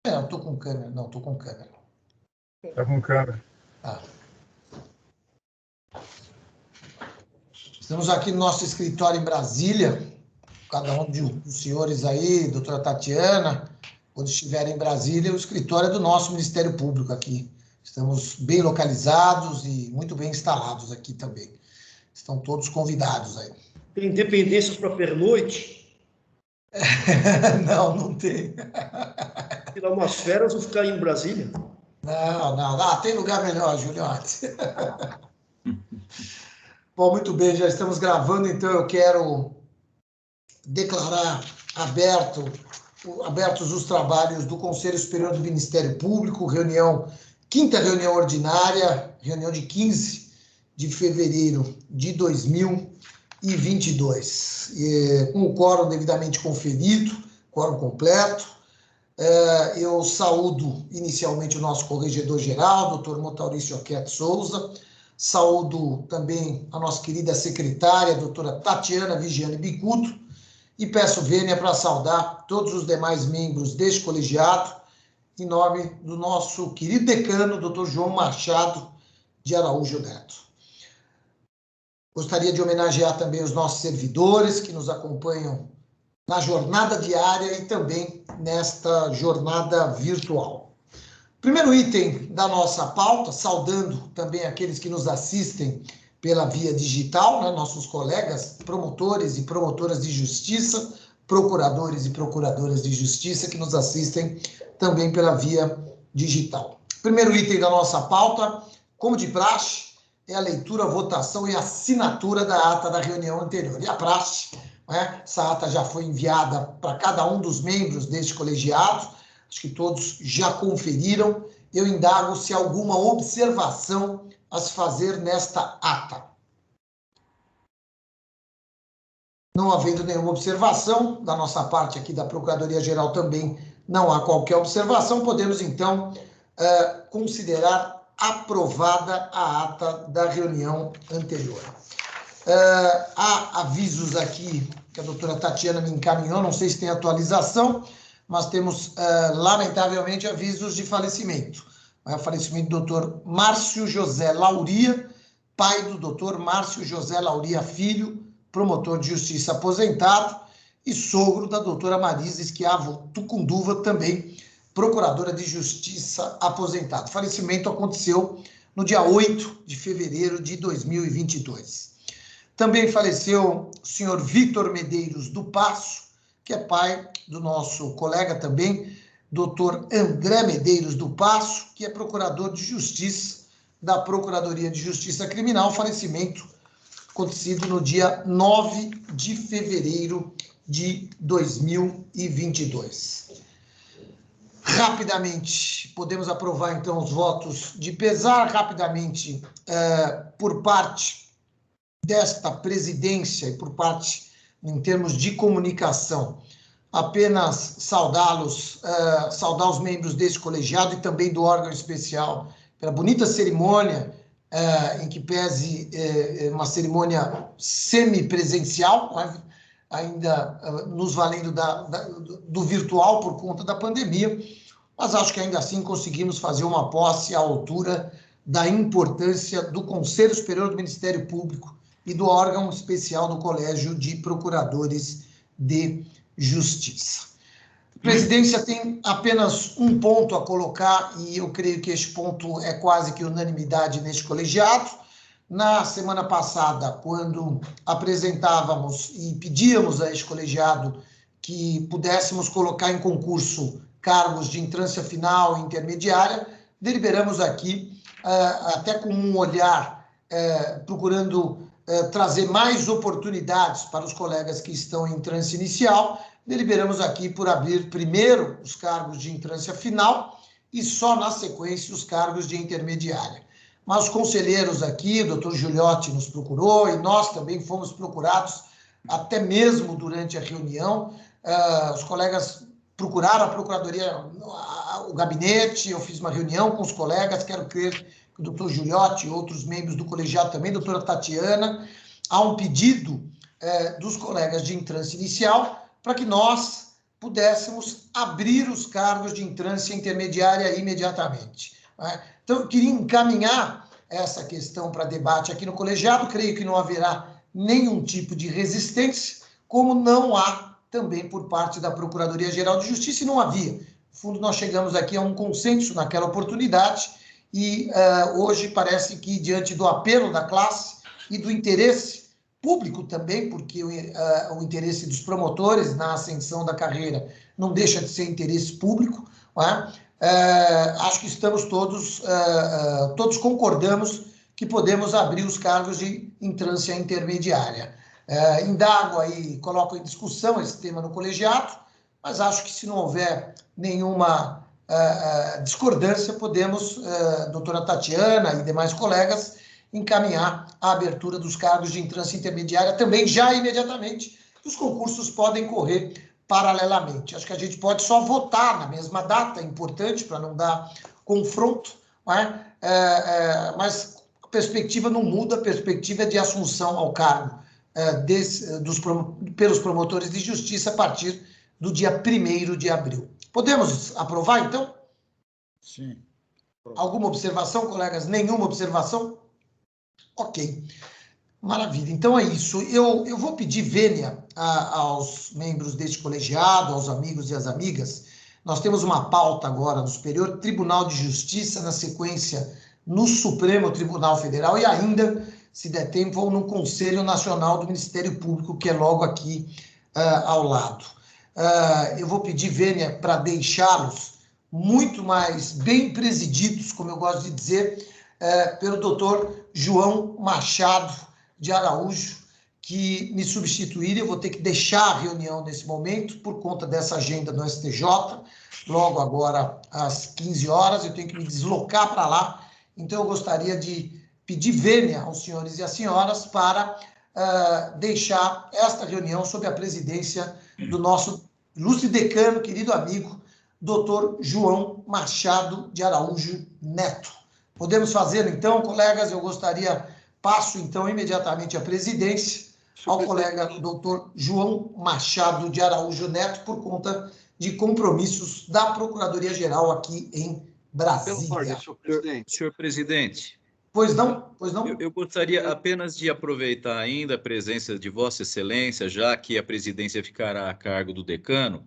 Eu estou com câmera. Não, estou com câmera. Está com câmera. Ah. Estamos aqui no nosso escritório em Brasília. Cada um dos senhores aí, doutora Tatiana, quando estiver em Brasília, o escritório é do nosso Ministério Público aqui. Estamos bem localizados e muito bem instalados aqui também. Estão todos convidados aí. Tem independência para pernoite? Não, não tem. Tirar umas férias ou ficar em Brasília? Não. Ah, tem lugar melhor, Juliote. Bom, muito bem, já estamos gravando, então eu quero declarar abertos os trabalhos do Conselho Superior do Ministério Público, quinta reunião ordinária, reunião de 15 de fevereiro de 2022. Com o quórum devidamente conferido, quórum completo, eu saúdo inicialmente o nosso corregedor-geral, doutor Motaurício Oquete Souza, saúdo também a nossa querida secretária, doutora Tatiana Vigiane Bicudo, e peço vênia para saudar todos os demais membros deste colegiado, em nome do nosso querido decano, doutor João Machado de Araújo Neto. Gostaria de homenagear também os nossos servidores que nos acompanham na jornada diária e também nesta jornada virtual. Primeiro item da nossa pauta, saudando também aqueles que nos assistem pela via digital, né, nossos colegas promotores e promotoras de justiça, procuradores e procuradoras de justiça que nos assistem também pela via digital. Primeiro item da nossa pauta, como de praxe, é a leitura, votação e assinatura da ata da reunião anterior. E a praxe, né, essa ata já foi enviada para cada um dos membros deste colegiado, acho que todos já conferiram. Eu indago se há alguma observação a se fazer nesta ata. Não havendo nenhuma observação, da nossa parte aqui da Procuradoria-Geral também não há qualquer observação, podemos então considerar aprovada a ata da reunião anterior. Há avisos aqui que a doutora Tatiana me encaminhou, não sei se tem atualização, mas temos, lamentavelmente, avisos de falecimento. O falecimento do doutor Márcio José Lauria, pai do doutor Márcio José Lauria Filho, promotor de justiça aposentado, e sogro da doutora Marisa Esquiavo Tucunduva, também procuradora de justiça aposentada. O falecimento aconteceu no dia 8 de fevereiro de 2022. Também faleceu o senhor Vitor Medeiros do Passo, que é pai do nosso colega também, doutor André Medeiros do Passo, que é procurador de justiça da Procuradoria de Justiça Criminal, falecimento acontecido no dia 9 de fevereiro de 2022. Rapidamente, podemos aprovar então os votos de pesar, rapidamente, por parte desta presidência e por parte, em termos de comunicação, apenas saudar os membros desse colegiado e também do órgão especial pela bonita cerimônia, em que pese uma cerimônia semipresencial, ainda nos valendo do virtual por conta da pandemia, mas acho que ainda assim conseguimos fazer uma posse à altura da importância do Conselho Superior do Ministério Público e do órgão especial do Colégio de Procuradores de Justiça. A presidência tem apenas um ponto a colocar, e eu creio que este ponto é quase que unanimidade neste colegiado. Na semana passada, quando apresentávamos e pedíamos a este colegiado que pudéssemos colocar em concurso cargos de entrância final e intermediária, deliberamos aqui, até com um olhar, procurando trazer mais oportunidades para os colegas que estão em entrância inicial, deliberamos aqui por abrir primeiro os cargos de entrância final e só na sequência os cargos de intermediária. Mas os conselheiros aqui, o doutor Giuliotti nos procurou e nós também fomos procurados, até mesmo durante a reunião. Os colegas procuraram a Procuradoria, o gabinete, eu fiz uma reunião com os colegas, quero crer que o doutor Giuliotti e outros membros do colegiado também, a doutora Tatiana, há um pedido dos colegas de entrância inicial para que nós pudéssemos abrir os cargos de entrância intermediária imediatamente. Então, eu queria encaminhar essa questão para debate aqui no colegiado, creio que não haverá nenhum tipo de resistência, como não há também por parte da Procuradoria-Geral de Justiça, e não havia. No fundo, nós chegamos aqui a um consenso naquela oportunidade, e hoje parece que, diante do apelo da classe e do interesse público também, porque o interesse dos promotores na ascensão da carreira não deixa de ser interesse público, não é? Acho que estamos todos concordamos que podemos abrir os cargos de entrância intermediária. Indago aí, coloco em discussão esse tema no colegiado, mas acho que se não houver nenhuma discordância, podemos, doutora Tatiana e demais colegas, encaminhar a abertura dos cargos de entrância intermediária também já imediatamente. Os concursos podem correr paralelamente. Acho que a gente pode só votar na mesma data, é importante para não dar confronto, mas a perspectiva não muda, a perspectiva é de assunção ao cargo pelos promotores de justiça a partir do dia 1º de abril. Podemos aprovar, então? Sim. Alguma observação, colegas? Nenhuma observação? Ok. Maravilha. Então é isso. Eu vou pedir vênia aos membros deste colegiado, aos amigos e às amigas. Nós temos uma pauta agora no Superior Tribunal de Justiça, na sequência no Supremo Tribunal Federal e ainda, se der tempo, no Conselho Nacional do Ministério Público, que é logo aqui ao lado. Eu vou pedir vênia para deixá-los muito mais bem presididos, como eu gosto de dizer, pelo doutor João Machado de Araújo, que me substituir. Eu vou ter que deixar a reunião nesse momento, por conta dessa agenda do STJ, logo agora às 15 horas, eu tenho que me deslocar para lá, então eu gostaria de pedir vênia aos senhores e às senhoras para deixar esta reunião sob a presidência do nosso ilustre decano, querido amigo, doutor João Machado de Araújo Neto. Podemos fazer, então, colegas? Eu passo, então, imediatamente a presidência ao colega doutor João Machado de Araújo Neto, por conta de compromissos da Procuradoria-Geral aqui em Brasília. Senhor presidente. Pois não? Eu gostaria apenas de aproveitar ainda a presença de Vossa Excelência, já que a presidência ficará a cargo do decano,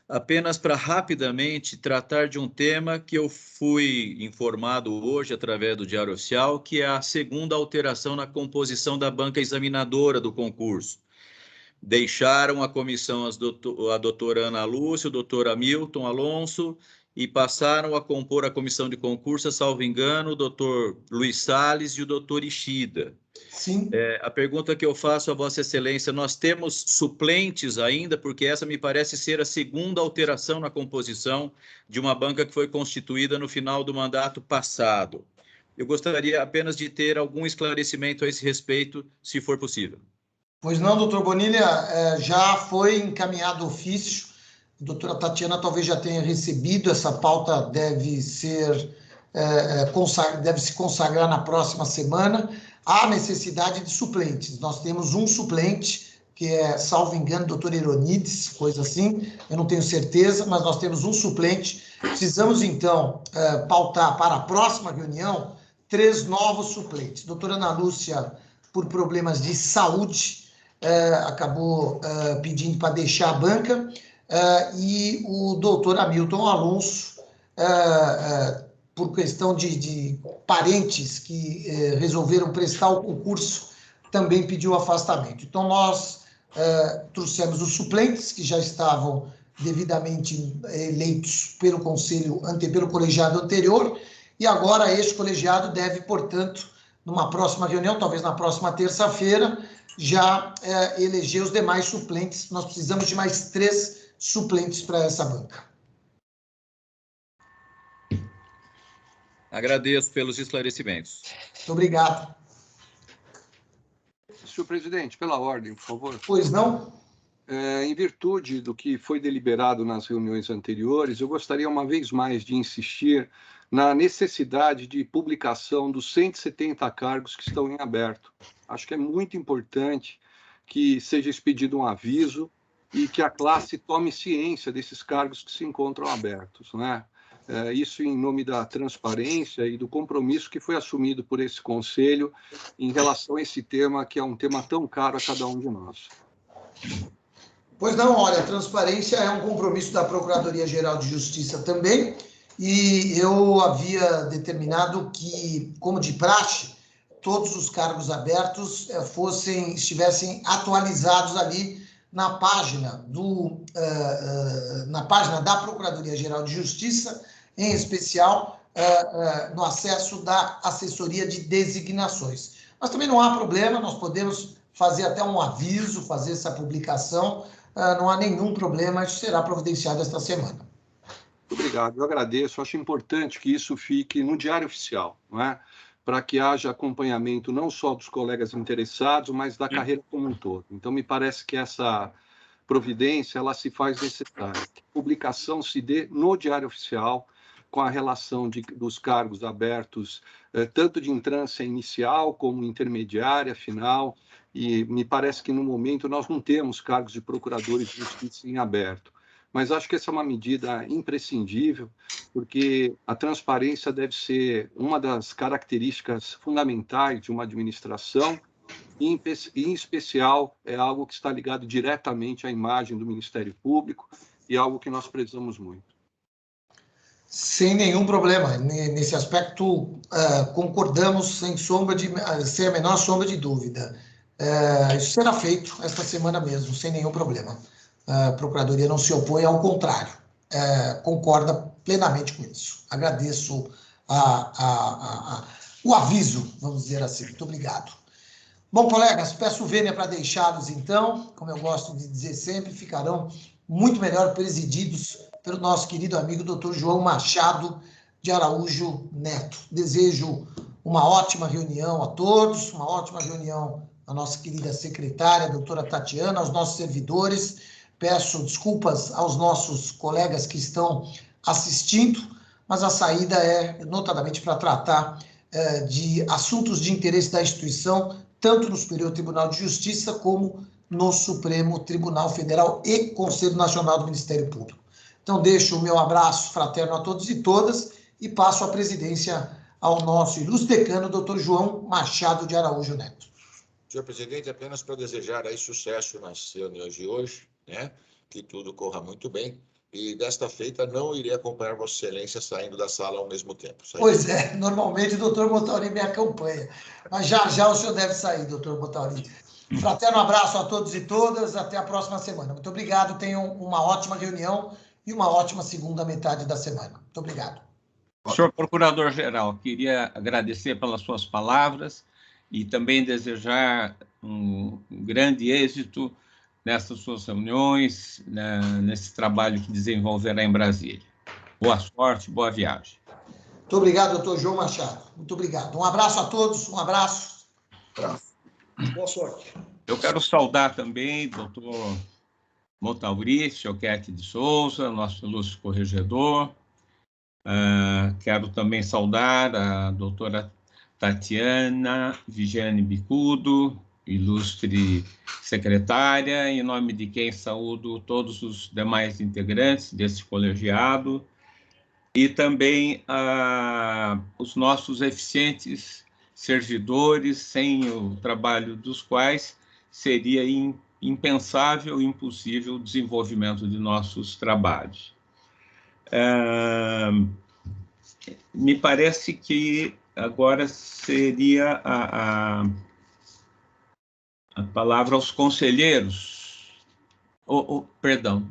apenas para rapidamente tratar de um tema que eu fui informado hoje através do Diário Oficial, que é a segunda alteração na composição da banca examinadora do concurso. Deixaram a comissão a doutora Ana Lúcia, o doutor Hamilton Alonso, e passaram a compor a comissão de concurso, salvo engano, o doutor Luiz Salles e o doutor Ishida. Sim. A pergunta que eu faço a Vossa Excelência, nós temos suplentes ainda, porque essa me parece ser a segunda alteração na composição de uma banca que foi constituída no final do mandato passado. Eu gostaria apenas de ter algum esclarecimento a esse respeito, se for possível. Pois não, doutor Bonilha, já foi encaminhado ofício. A doutora Tatiana talvez já tenha recebido, essa pauta deve se consagrar na próxima semana. Há necessidade de suplentes. Nós temos um suplente, que é, salvo engano, doutor Ironides, coisa assim, eu não tenho certeza, mas nós temos um suplente. Precisamos, então, pautar para a próxima reunião 3 novos suplentes. Doutora Ana Lúcia, por problemas de saúde, acabou pedindo para deixar a banca, e o doutor Hamilton Alonso, por questão de parentes que resolveram prestar o concurso, também pediu afastamento. Então, nós trouxemos os suplentes, que já estavam devidamente eleitos pelo pelo colegiado anterior, e agora este colegiado deve, portanto, numa próxima reunião, talvez na próxima terça-feira, já eleger os demais suplentes. Nós precisamos de mais 3 suplentes para essa banca. Agradeço pelos esclarecimentos. Muito obrigado. Senhor presidente, pela ordem, por favor. Pois não? Em virtude do que foi deliberado nas reuniões anteriores, eu gostaria uma vez mais de insistir na necessidade de publicação dos 170 cargos que estão em aberto. Acho que é muito importante que seja expedido um aviso e que a classe tome ciência desses cargos que se encontram abertos, né? Isso em nome da transparência e do compromisso que foi assumido por esse Conselho em relação a esse tema, que é um tema tão caro a cada um de nós. Pois não, olha, a transparência é um compromisso da Procuradoria-Geral de Justiça também, e eu havia determinado que, como de praxe, todos os cargos abertos estivessem atualizados ali na página da Procuradoria-Geral de Justiça, em especial no acesso da assessoria de designações. Mas também não há problema, nós podemos fazer até um aviso, fazer essa publicação, não há nenhum problema, isso será providenciado esta semana. Muito obrigado, eu agradeço, acho importante que isso fique no Diário Oficial, não é? Para que haja acompanhamento não só dos colegas interessados, mas da carreira como um todo. Então, me parece que essa providência ela se faz necessária. Que a publicação se dê no Diário Oficial, com a relação dos cargos abertos, tanto de entrância inicial como intermediária, final, e me parece que, no momento, nós não temos cargos de procuradores de justiça em aberto. Mas acho que essa é uma medida imprescindível, porque a transparência deve ser uma das características fundamentais de uma administração, e, em especial, é algo que está ligado diretamente à imagem do Ministério Público e algo que nós prezamos muito. Sem nenhum problema. Nesse aspecto, concordamos sem a menor sombra de dúvida. Isso será feito esta semana mesmo, sem nenhum problema. A Procuradoria não se opõe, ao contrário, concorda plenamente com isso. Agradeço o aviso, vamos dizer assim. Muito obrigado. Bom, colegas, peço vênia para deixá-los, então, como eu gosto de dizer sempre, ficarão muito melhor presididos pelo nosso querido amigo Dr. João Machado de Araújo Neto. Desejo uma ótima reunião a todos, uma ótima reunião à nossa querida secretária, a doutora Tatiana, aos nossos servidores. Peço desculpas aos nossos colegas que estão assistindo, mas a saída é notadamente para tratar de assuntos de interesse da instituição, tanto no Superior Tribunal de Justiça como no Supremo Tribunal Federal e Conselho Nacional do Ministério Público. Então, deixo o meu abraço fraterno a todos e todas e passo a presidência ao nosso ilustre decano, doutor João Machado de Araújo Neto. Senhor presidente, apenas para desejar aí sucesso nas reuniões de hoje, né? Que tudo corra muito bem. E desta feita não irei acompanhar Vossa Excelência saindo da sala ao mesmo tempo. Pois é, normalmente o doutor Botauri me acompanha. Mas já o senhor deve sair, doutor Botauri. Fraterno abraço a todos e todas, até a próxima semana. Muito obrigado, tenham uma ótima reunião e uma ótima segunda metade da semana. Muito obrigado. Senhor Procurador-Geral, queria agradecer pelas suas palavras e também desejar um grande êxito nessas suas reuniões, nesse trabalho que desenvolverá em Brasília. Boa sorte, boa viagem. Muito obrigado, doutor João Machado. Muito obrigado. Um abraço a todos, um abraço. Boa sorte. Eu quero saudar também o doutor Botauri Choquete de Souza, nosso ilustre corregedor. Quero também saudar a doutora Tatiana Vigiane Bicudo, ilustre secretária, em nome de quem saúdo todos os demais integrantes desse colegiado, e também os nossos eficientes servidores, sem o trabalho dos quais seria impensável e impossível o desenvolvimento de nossos trabalhos. Me parece que agora seria a palavra aos conselheiros. Perdão.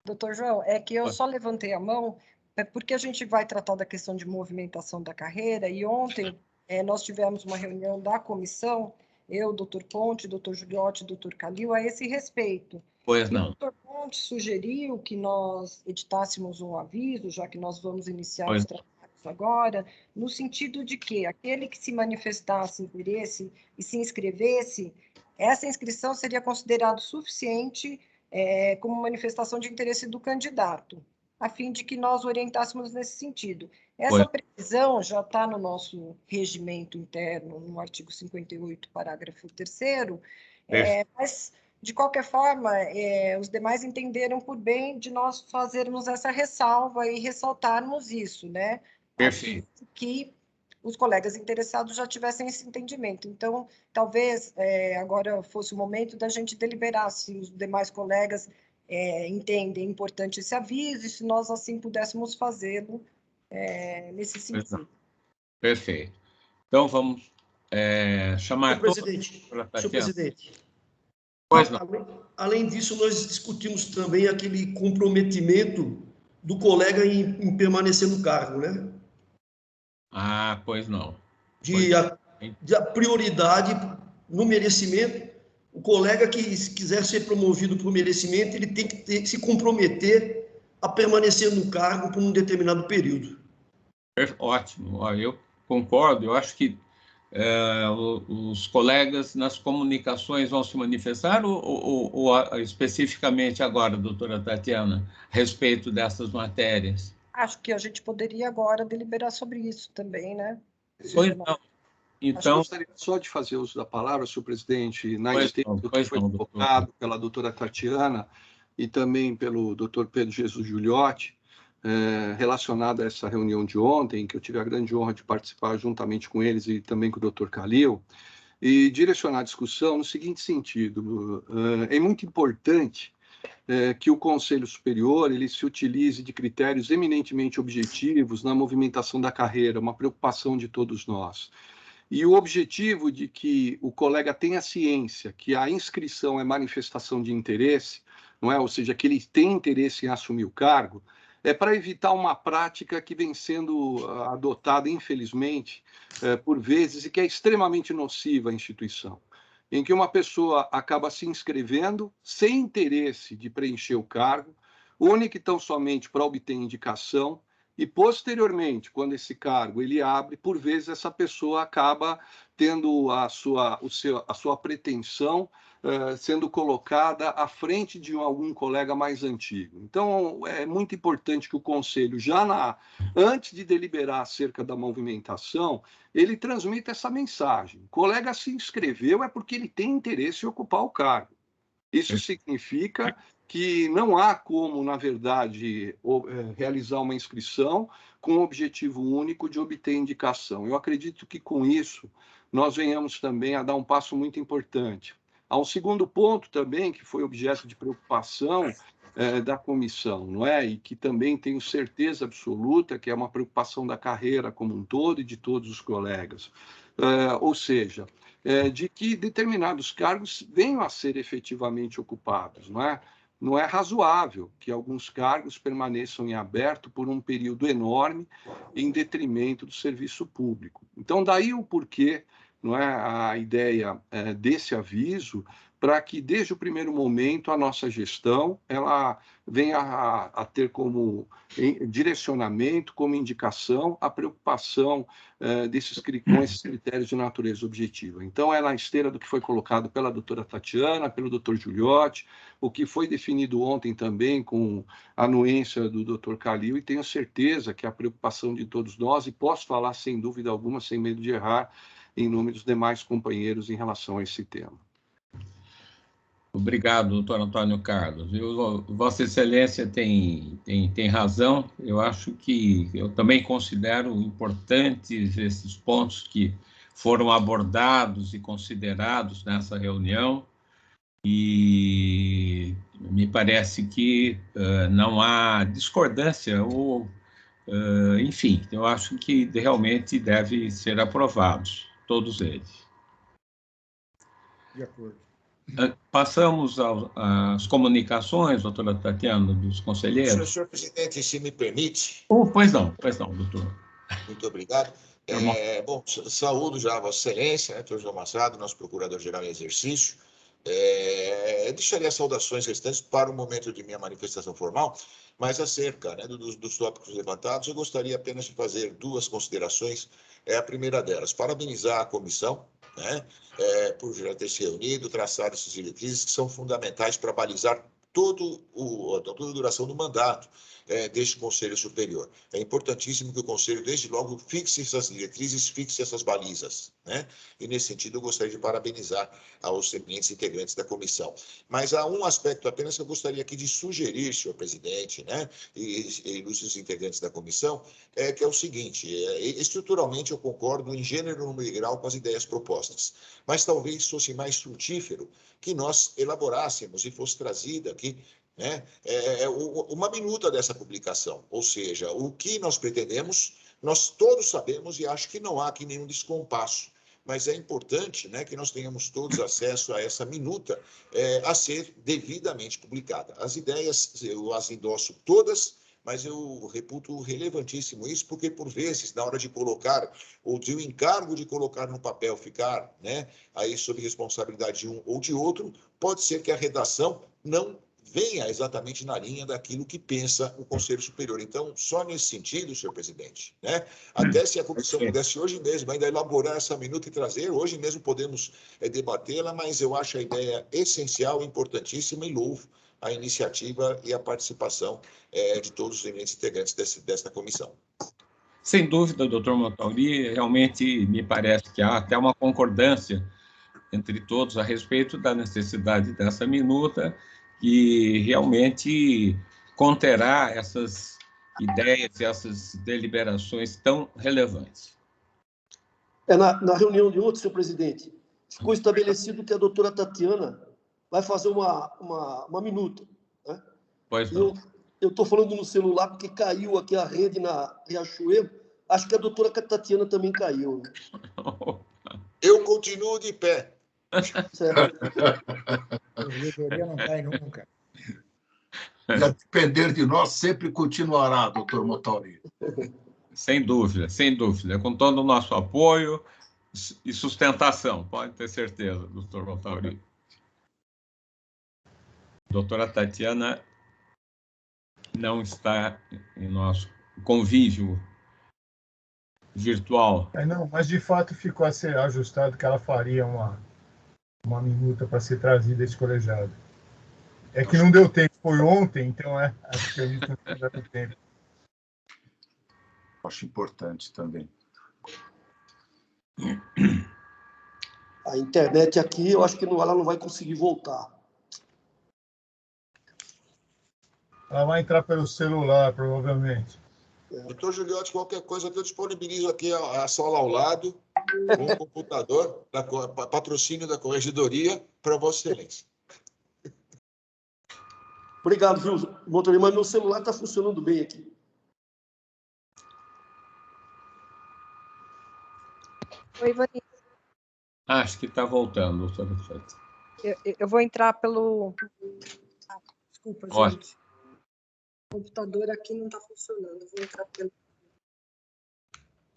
Doutor João, é que eu só levantei a mão porque a gente vai tratar da questão de movimentação da carreira, e ontem nós tivemos uma reunião da comissão, eu, doutor Ponte, doutor Juliotti, doutor Calil, a esse respeito. Pois não. O doutor Ponte sugeriu que nós editássemos um aviso, já que nós vamos iniciar os trabalhos agora, no sentido de que aquele que se manifestasse interesse e se inscrevesse, essa inscrição seria considerado suficiente como manifestação de interesse do candidato, a fim de que nós orientássemos nesse sentido. Essa previsão já está no nosso regimento interno, no artigo 58, parágrafo 3º, mas de qualquer forma, os demais entenderam por bem de nós fazermos essa ressalva e ressaltarmos isso, né? Perfeito. Que os colegas interessados já tivessem esse entendimento. Então, talvez agora fosse o momento da gente deliberar se os demais colegas entendem importante esse aviso e se nós, assim, pudéssemos fazê-lo nesse sentido. Perfeito. Então, vamos chamar... Senhor presidente, Pois não. além disso, nós discutimos também aquele comprometimento do colega em permanecer no cargo, né? Ah, pois não. De a prioridade no merecimento. O colega que quiser ser promovido por merecimento, ele tem que se comprometer a permanecer no cargo por um determinado período. Ótimo. Eu concordo. Eu acho que os colegas nas comunicações vão se manifestar ou especificamente agora, doutora Tatiana, a respeito dessas matérias? Acho que a gente poderia agora deliberar sobre isso também, né? Pois não. Então, eu gostaria só de fazer uso da palavra, senhor presidente, na esteira do que foi colocado pela doutora Tatiana e também pelo doutor Pedro Jesus Giuliotti, relacionado a essa reunião de ontem, que eu tive a grande honra de participar juntamente com eles e também com o doutor Calil, e direcionar a discussão no seguinte sentido: é muito importante que o Conselho Superior ele se utilize de critérios eminentemente objetivos na movimentação da carreira, uma preocupação de todos nós. E o objetivo de que o colega tenha ciência que a inscrição é manifestação de interesse, não é? Ou seja, que ele tem interesse em assumir o cargo, é para evitar uma prática que vem sendo adotada, infelizmente, por vezes, e que é extremamente nociva à instituição, em que uma pessoa acaba se inscrevendo sem interesse de preencher o cargo, única e tão somente para obter indicação, e, posteriormente, quando esse cargo ele abre, por vezes essa pessoa acaba tendo a sua pretensão sendo colocada à frente de algum colega mais antigo. Então, é muito importante que o Conselho, antes de deliberar acerca da movimentação, ele transmita essa mensagem. O colega se inscreveu é porque ele tem interesse em ocupar o cargo. Isso significa que não há como, na verdade, realizar uma inscrição com o objetivo único de obter indicação. Eu acredito que, com isso, nós venhamos também a dar um passo muito importante. Há um segundo ponto também, que foi objeto de preocupação da comissão, não é? E que também tenho certeza absoluta que é uma preocupação da carreira como um todo e de todos os colegas. Ou seja, de que determinados cargos venham a ser efetivamente ocupados, não é? Não é razoável que alguns cargos permaneçam em aberto por um período enorme em detrimento do serviço público. Então, daí o porquê, não é, a ideia desse aviso, para que, desde o primeiro momento, a nossa gestão ela venha a ter como direcionamento, como indicação, a preocupação com esses critérios de natureza objetiva. Então, é na esteira do que foi colocado pela doutora Tatiana, pelo doutor Giuliotti, o que foi definido ontem também com a anuência do doutor Calil, e tenho certeza que a preocupação de todos nós, e posso falar sem dúvida alguma, sem medo de errar, em nome dos demais companheiros em relação a esse tema. Obrigado, doutor Antônio Carlos. Vossa Excelência tem razão. Eu acho que eu também considero importantes esses pontos que foram abordados e considerados nessa reunião, e me parece que não há discordância ou, enfim, eu acho que realmente devem ser aprovados, todos eles. De acordo. Passamos às comunicações, doutora Tatiana, dos conselheiros. Senhor presidente, se me permite. Pois não, doutor. Muito obrigado. Bom, saúdo já a Vossa Excelência, né, doutor João Massado, nosso procurador-geral em exercício. Deixaria saudações restantes para o momento de minha manifestação formal, mas acerca, né, dos tópicos levantados, eu gostaria apenas de fazer duas considerações. A primeira delas, parabenizar a comissão, né, por já ter se reunido, traçado essas diretrizes que são fundamentais para balizar toda a duração do mandato deste Conselho Superior. É importantíssimo que o Conselho, desde logo, fixe essas diretrizes, fixe essas balizas, né? E, nesse sentido, eu gostaria de parabenizar aos eminentes integrantes da comissão. Mas há um aspecto apenas que eu gostaria aqui de sugerir, senhor presidente, né, e ilustres integrantes da comissão, que é o seguinte, estruturalmente eu concordo em gênero, número e grau com as ideias propostas, mas talvez fosse mais frutífero que nós elaborássemos e fosse trazida aqui, né, uma minuta dessa publicação, ou seja, o que nós pretendemos, nós todos sabemos e acho que não há aqui nenhum descompasso, mas é importante, né, que nós tenhamos todos acesso a essa minuta a ser devidamente publicada. As ideias eu as endosso todas, mas eu reputo relevantíssimo isso, porque, por vezes, na hora de colocar, ou de o encargo de colocar no papel ficar, né, aí sob responsabilidade de um ou de outro, pode ser que a redação não venha exatamente na linha daquilo que pensa o Conselho Superior. Então, só nesse sentido, senhor presidente, né, até se a comissão pudesse hoje mesmo ainda elaborar essa minuta e trazer, hoje mesmo podemos debatê-la, mas eu acho a ideia essencial, importantíssima e louvo a iniciativa e a participação de todos os eminentes integrantes desta comissão. Sem dúvida, doutor Montauri, realmente me parece que há até uma concordância entre todos a respeito da necessidade dessa minuta, que realmente conterá essas ideias e essas deliberações tão relevantes. Na reunião de ontem, senhor presidente, ficou estabelecido que a doutora Tatiana vai fazer uma minuta. Né? Pois não. Eu estou falando no celular porque caiu aqui a rede na Riachuelo. Acho que a doutora Tatiana também caiu. Né? Eu continuo de pé. Certo. A corregedoria não cai nunca. E a depender de nós, sempre continuará, doutor Montauri. Sem dúvida, sem dúvida. Com todo o nosso apoio e sustentação, pode ter certeza, doutor Montauri. Doutora Tatiana não está em nosso convívio virtual. Não, mas de fato ficou a ser ajustado que ela faria uma minuta para ser trazida esse colegiado. É que não deu tempo, foi ontem, então acho que a gente não vai ter tempo. Acho importante também. A internet aqui, eu acho que ela não vai conseguir voltar. Ela vai entrar pelo celular, provavelmente. Doutor Giuliotti, qualquer coisa, eu disponibilizo aqui a sala ao lado, um computador, patrocínio da Corregedoria, para Vossa Excelência. Obrigado, viu, Montauri, mas meu celular está funcionando bem aqui. Oi, Vanessa. Acho que está voltando, doutora Freitas. Eu vou entrar pelo... Desculpa, Ótimo. gente. O computador aqui não está funcionando. Eu vou entrar pelo...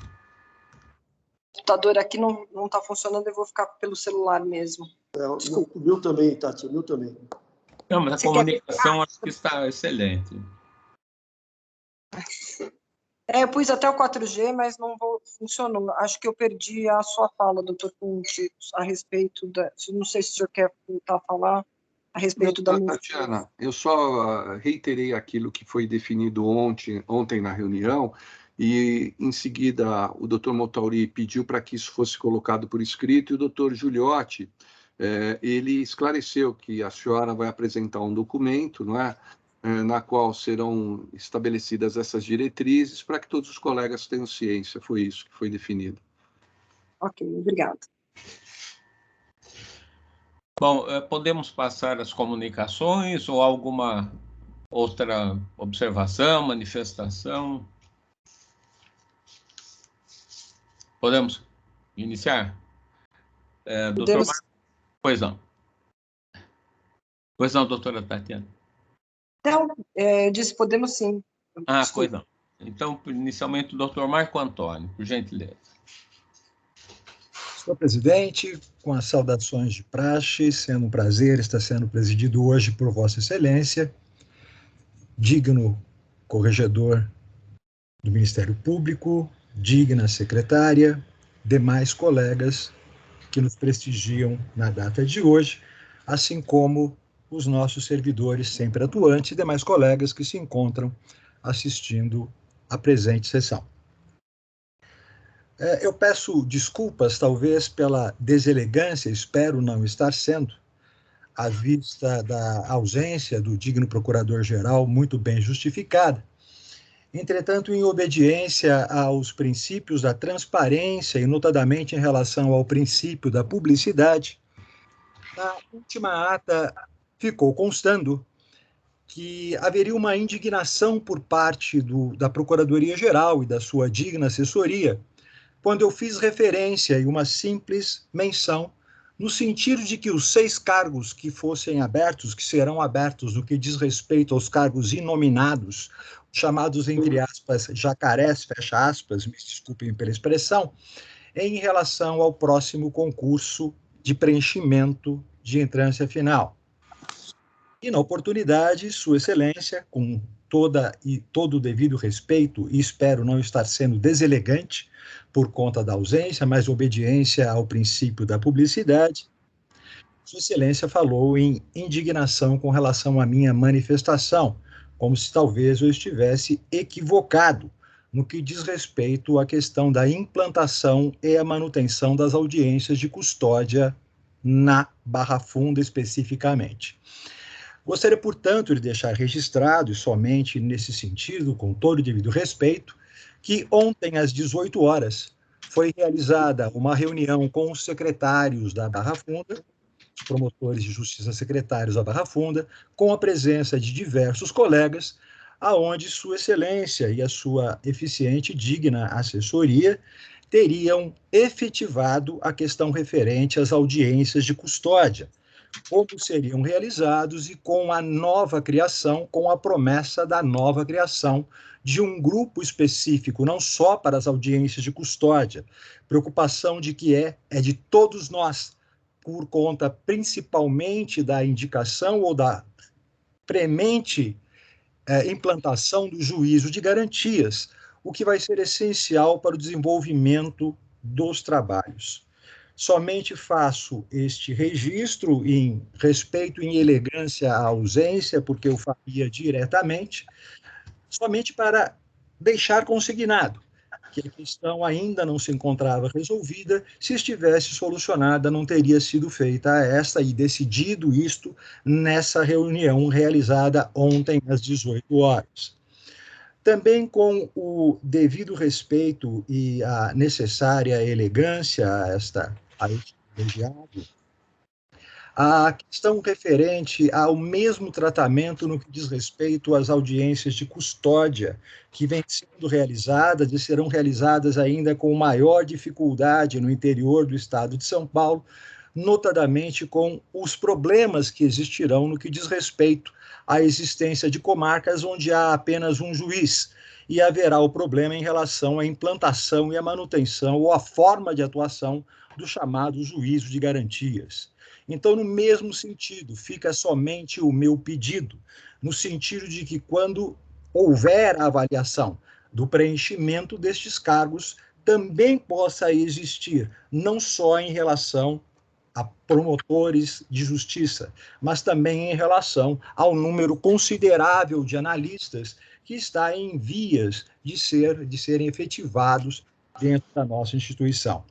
O computador aqui não está funcionando, eu vou ficar pelo celular mesmo. O meu também, Tati, o meu também. Não, mas a comunicação acho que está excelente. Eu pus até o 4G, mas não funcionou. Acho que eu perdi a sua fala, doutor Conte, a respeito da... Não sei se o senhor quer voltar a falar a respeito da... Tatiana, eu só reiterei aquilo que foi definido ontem na reunião, e em seguida o doutor Montauri pediu para que isso fosse colocado por escrito, e o doutor Giuliotti, ele esclareceu que a senhora vai apresentar um documento, não é? Na qual serão estabelecidas essas diretrizes para que todos os colegas tenham ciência. Foi isso que foi definido. Ok, obrigada. Bom, podemos passar as comunicações ou alguma outra observação, manifestação? Podemos iniciar? Doutor Marcos? Pois não. Pois não, doutora Tatiana. Então, eu disse, podemos sim. Pois não. Então, inicialmente, o doutor Marco Antônio, por gentileza. Senhor presidente, com as saudações de praxe, sendo um prazer estar sendo presidido hoje por Vossa Excelência, digno corregedor do Ministério Público, digna secretária, demais colegas que nos prestigiam na data de hoje, assim como os nossos servidores sempre atuantes e demais colegas que se encontram assistindo à presente sessão. Eu peço desculpas, talvez, pela deselegância, espero não estar sendo, à vista da ausência do digno procurador-geral, muito bem justificada. Entretanto, em obediência aos princípios da transparência e, notadamente, em relação ao princípio da publicidade, na última ata ficou constando que haveria uma indignação por parte da Procuradoria-Geral e da sua digna assessoria, quando eu fiz referência e uma simples menção no sentido de que os 6 cargos que fossem abertos, que serão abertos no que diz respeito aos cargos inominados, chamados, entre aspas, jacarés, fecha aspas, me desculpem pela expressão, em relação ao próximo concurso de preenchimento de entrância final. E, na oportunidade, Sua Excelência, com todo o devido respeito, e espero não estar sendo deselegante por conta da ausência, mas obediência ao princípio da publicidade, Sua Excelência falou em indignação com relação à minha manifestação, como se talvez eu estivesse equivocado no que diz respeito à questão da implantação e a manutenção das audiências de custódia na Barra Funda especificamente. Gostaria, portanto, de deixar registrado, e somente nesse sentido, com todo o devido respeito, que ontem, às 18 horas, foi realizada uma reunião com os secretários da Barra Funda, os promotores de justiça secretários da Barra Funda, com a presença de diversos colegas, aonde Sua Excelência e a sua eficiente e digna assessoria teriam efetivado a questão referente às audiências de custódia, como seriam realizados e com a nova criação, com a promessa da nova criação de um grupo específico, não só para as audiências de custódia, preocupação de que é de todos nós, por conta principalmente da indicação ou da premente implantação do juízo de garantias, o que vai ser essencial para o desenvolvimento dos trabalhos. Somente faço este registro em respeito, em elegância à ausência, porque eu faria diretamente, somente para deixar consignado que a questão ainda não se encontrava resolvida. Se estivesse solucionada, não teria sido feita esta e decidido isto nessa reunião realizada ontem às 18 horas. Também com o devido respeito e a necessária elegância a este colegiado, a questão referente ao mesmo tratamento no que diz respeito às audiências de custódia, que vêm sendo realizadas e serão realizadas ainda com maior dificuldade no interior do estado de São Paulo, notadamente com os problemas que existirão no que diz respeito à existência de comarcas onde há apenas um juiz, e haverá o problema em relação à implantação e à manutenção ou à forma de atuação do chamado juízo de garantias. Então, no mesmo sentido, fica somente o meu pedido, no sentido de que quando houver a avaliação do preenchimento destes cargos, também possa existir, não só em relação a promotores de justiça, mas também em relação ao número considerável de analistas que está em vias de serem efetivados dentro da nossa instituição.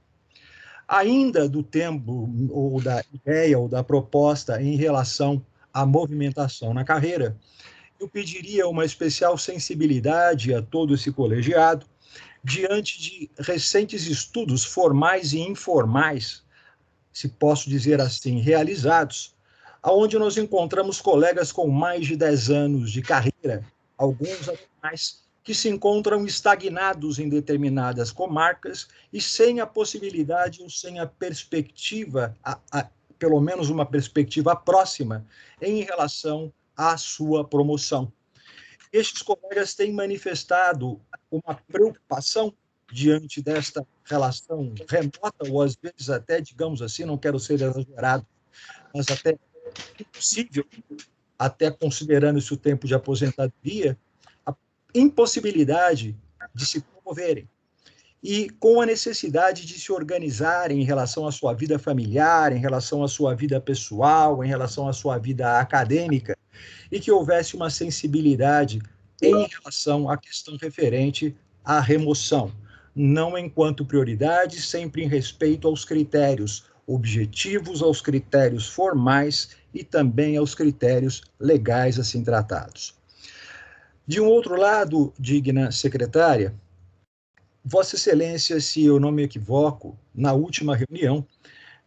Ainda do tempo, ou da ideia, ou da proposta em relação à movimentação na carreira, eu pediria uma especial sensibilidade a todo esse colegiado, diante de recentes estudos formais e informais, se posso dizer assim, realizados, onde nós encontramos colegas com mais de 10 anos de carreira, alguns até mais, que se encontram estagnados em determinadas comarcas e sem a possibilidade ou sem a perspectiva, pelo menos uma perspectiva próxima, em relação à sua promoção. Estes colegas têm manifestado uma preocupação diante desta relação remota, ou às vezes até, digamos assim, não quero ser exagerado, mas até impossível, até considerando-se o tempo de aposentadoria, a impossibilidade de se promoverem. E com a necessidade de se organizarem em relação à sua vida familiar, em relação à sua vida pessoal, em relação à sua vida acadêmica, e que houvesse uma sensibilidade em relação à questão referente à remoção. não enquanto prioridade, sempre em respeito aos critérios objetivos, aos critérios formais e também aos critérios legais assim tratados. De um outro lado, digna secretária, Vossa Excelência, se eu não me equivoco, na última reunião,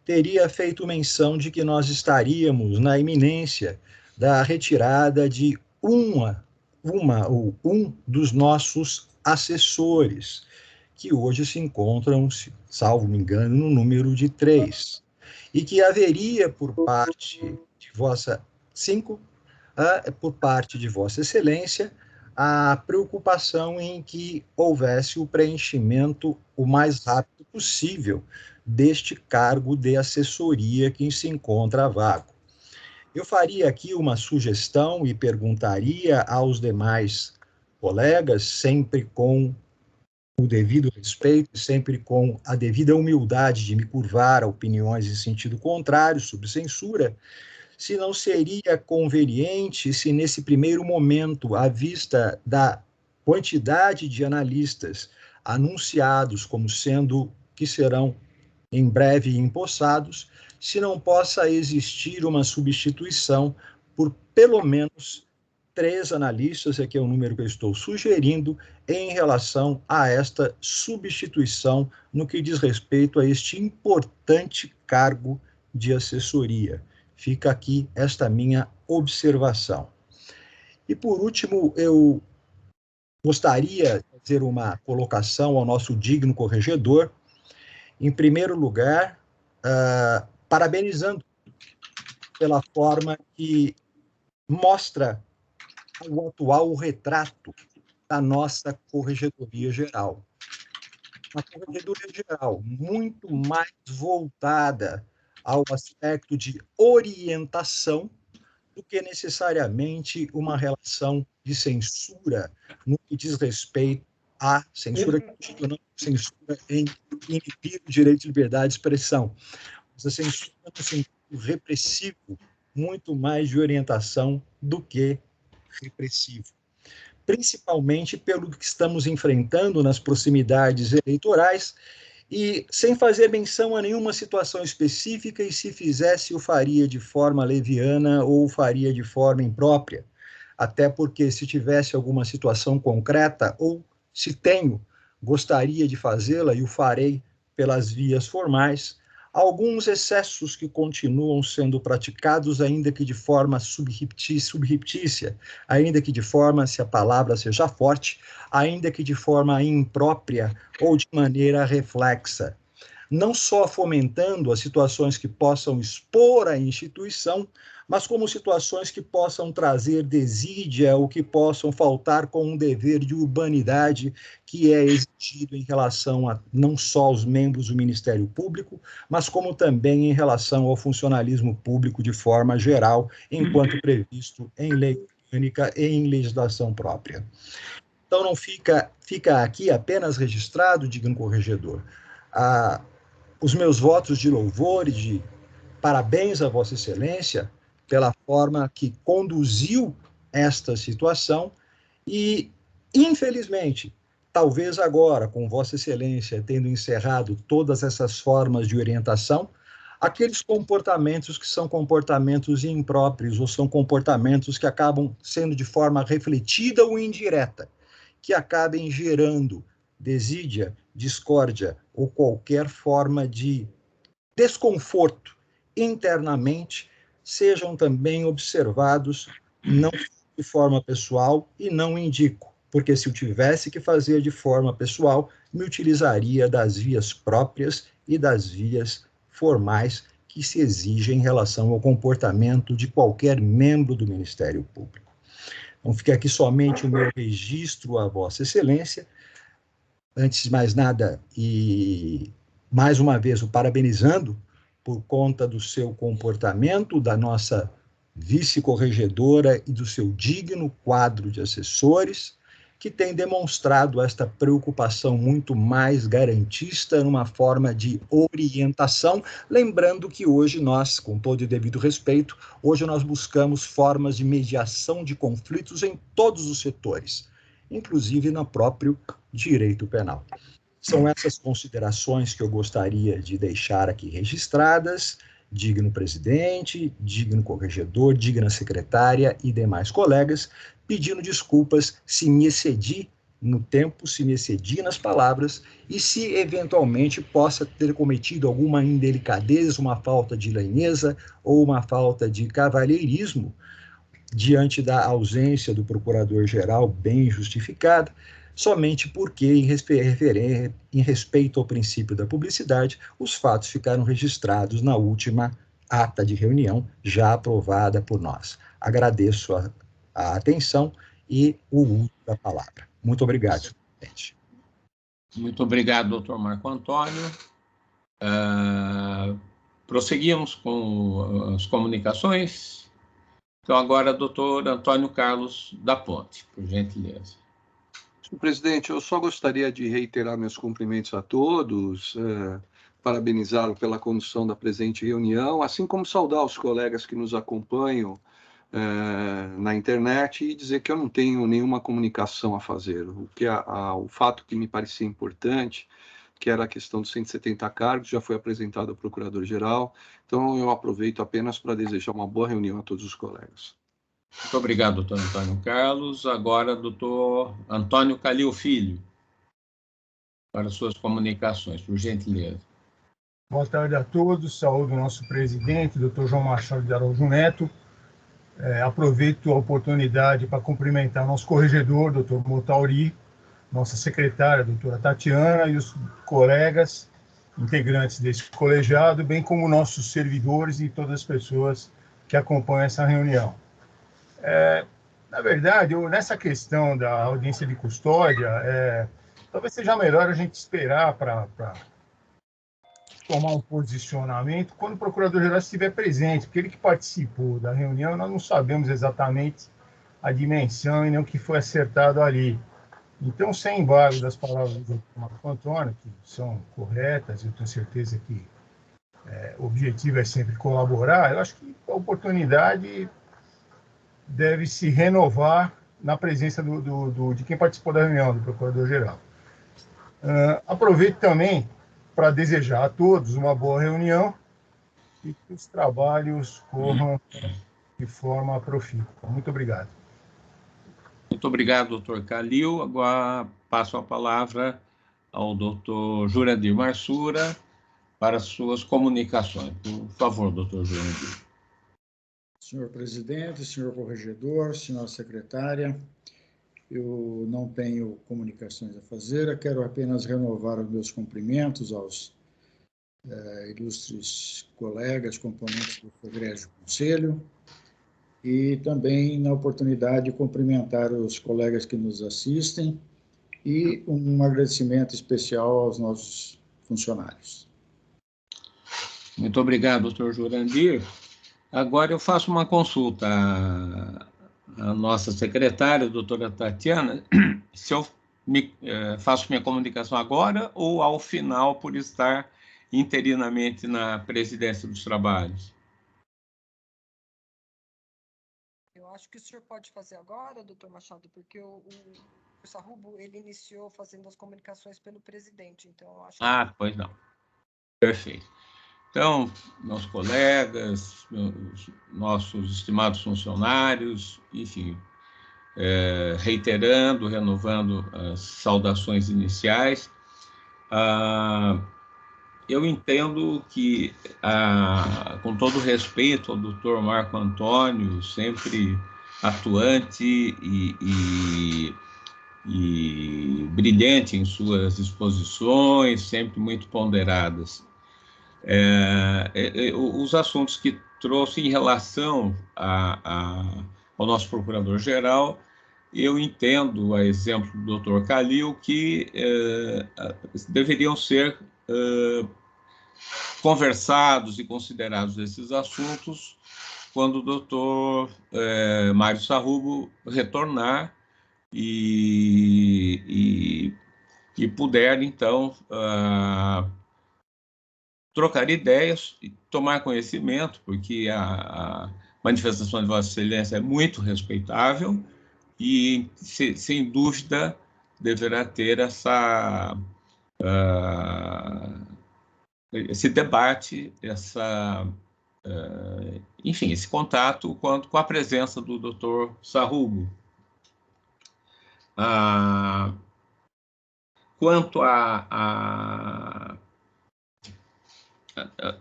teria feito menção de que nós estaríamos na iminência da retirada de um dos nossos assessores, que hoje se encontram, salvo me engano, no número de 3, e que haveria por parte de por parte de Vossa Excelência, a preocupação em que houvesse o preenchimento o mais rápido possível deste cargo de assessoria que se encontra vago. Eu faria aqui uma sugestão e perguntaria aos demais colegas, sempre com o devido respeito, sempre com a devida humildade de me curvar a opiniões em sentido contrário, sob censura, se não seria conveniente se nesse primeiro momento, à vista da quantidade de analistas anunciados como sendo que serão em breve empossados, se não possa existir uma substituição por pelo menos 3 analistas, aqui é o número que eu estou sugerindo, em relação a esta substituição no que diz respeito a este importante cargo de assessoria. Fica aqui esta minha observação. E, por último, eu gostaria de fazer uma colocação ao nosso digno corregedor. Em primeiro lugar, parabenizando pela forma que mostra o atual retrato da nossa Corregedoria Geral. Uma Corregedoria Geral muito mais voltada ao aspecto de orientação do que necessariamente uma relação de censura no que diz respeito à censura, censura em inibir o direito de liberdade de expressão. Mas a censura no sentido repressivo, muito mais de orientação do que repressivo. Principalmente pelo que estamos enfrentando nas proximidades eleitorais, e sem fazer menção a nenhuma situação específica, e se fizesse, o faria de forma leviana ou faria de forma imprópria. Até porque, se tivesse alguma situação concreta, ou se tenho, gostaria de fazê-la, e o farei pelas vias formais, alguns excessos que continuam sendo praticados, ainda que de forma subreptícia, ainda que de forma, se a palavra seja forte, ainda que de forma imprópria ou de maneira reflexa. Não só fomentando as situações que possam expor a instituição, mas como situações que possam trazer desídia ou que possam faltar com um dever de urbanidade que é exigido em relação a não só aos membros do Ministério Público, mas como também em relação ao funcionalismo público de forma geral, enquanto previsto em lei orgânica e em legislação própria. Então, não fica aqui apenas registrado, digno corregedor, os meus votos de louvor e de parabéns a Vossa Excelência pela forma que conduziu esta situação e, infelizmente, talvez agora, com Vossa Excelência tendo encerrado todas essas formas de orientação, aqueles comportamentos que são comportamentos impróprios ou são comportamentos que acabam sendo de forma refletida ou indireta, que acabem gerando desídia, discórdia ou qualquer forma de desconforto internamente, sejam também observados, não de forma pessoal, e não indico, porque se eu tivesse que fazer de forma pessoal, me utilizaria das vias próprias e das vias formais que se exigem em relação ao comportamento de qualquer membro do Ministério Público. Então, fica aqui somente o meu registro a Vossa Excelência. Antes de mais nada, e mais uma vez o parabenizando por conta do seu comportamento, da nossa vice-corregedora e do seu digno quadro de assessores, que tem demonstrado esta preocupação muito mais garantista numa forma de orientação, lembrando que hoje nós, com todo o devido respeito, hoje nós buscamos formas de mediação de conflitos em todos os setores, inclusive no próprio direito penal. São essas considerações que eu gostaria de deixar aqui registradas. Digno presidente, digno corregedor, digna secretária e demais colegas, pedindo desculpas se me excedi no tempo, se me excedi nas palavras e se eventualmente possa ter cometido alguma indelicadeza, uma falta de lanheza ou uma falta de cavalheirismo diante da ausência do procurador-geral bem justificada, somente porque, em respeito ao princípio da publicidade, os fatos ficaram registrados na última ata de reunião, já aprovada por nós. Agradeço a atenção e o uso da palavra. Muito obrigado, senhor presidente. Muito obrigado, doutor Marco Antônio. Prosseguimos com as comunicações. Então, agora, doutor Antônio Carlos da Ponte, por gentileza. Senhor presidente, eu só gostaria de reiterar meus cumprimentos a todos, parabenizá-lo pela condução da presente reunião, assim como saudar os colegas que nos acompanham na internet e dizer que eu não tenho nenhuma comunicação a fazer. O fato que me parecia importante, que era a questão dos 170 cargos, já foi apresentado ao Procurador-Geral, então eu aproveito apenas para desejar uma boa reunião a todos os colegas. Muito obrigado, doutor Antônio Carlos. Agora, doutor Antônio Calil Filho, para suas comunicações, por gentileza. Boa tarde a todos, saúdo o nosso presidente, doutor João Machado de Araújo Neto. Aproveito a oportunidade para cumprimentar nosso corregedor, doutor Motauri, nossa secretária, doutora Tatiana, e os colegas integrantes desse colegiado, bem como nossos servidores e todas as pessoas que acompanham essa reunião. Na verdade, nessa questão da audiência de custódia, talvez seja melhor a gente esperar para tomar um posicionamento quando o Procurador-Geral estiver presente, porque ele que participou da reunião, nós não sabemos exatamente a dimensão e nem o que foi acertado ali. Então, sem embargo das palavras do Dr. Marco Antônio, que são corretas, eu tenho certeza que o objetivo é sempre colaborar, eu acho que a oportunidade deve se renovar na presença de quem participou da reunião, do Procurador-Geral. Aproveito também para desejar a todos uma boa reunião e que os trabalhos corram de forma profícua. Muito obrigado. Muito obrigado, doutor Calil. Agora passo a palavra ao doutor Jurandir Marsura para suas comunicações. Por favor, doutor Jurandir. Senhor presidente, senhor corregedor, senhora secretária, eu não tenho comunicações a fazer, eu quero apenas renovar os meus cumprimentos aos ilustres colegas, componentes do Egrégio Conselho, e também, na oportunidade, cumprimentar os colegas que nos assistem e um agradecimento especial aos nossos funcionários. Muito obrigado, doutor Jurandir. Agora eu faço uma consulta à nossa secretária, doutora Tatiana, se eu faço minha comunicação agora ou ao final, por estar interinamente na presidência dos trabalhos. Eu acho que o senhor pode fazer agora, doutor Machado, porque o Sarrubo, ele iniciou fazendo as comunicações pelo presidente, então eu acho que... Pois não. Perfeito. Então, meus colegas, nossos estimados funcionários, enfim, reiterando, renovando as saudações iniciais, eu entendo que, com todo respeito ao doutor Marco Antônio, sempre atuante e brilhante em suas exposições, sempre muito ponderadas, os assuntos que trouxe em relação ao nosso procurador-geral, eu entendo, a exemplo do Dr. Calil, que deveriam ser conversados e considerados esses assuntos quando o Dr. Mário Sarrubo retornar e puder, então, trocar ideias e tomar conhecimento, porque a manifestação de Vossa Excelência é muito respeitável e, sem dúvida, deverá ter essa esse debate, enfim, esse contato com a presença do Dr. Sarrugo. Quanto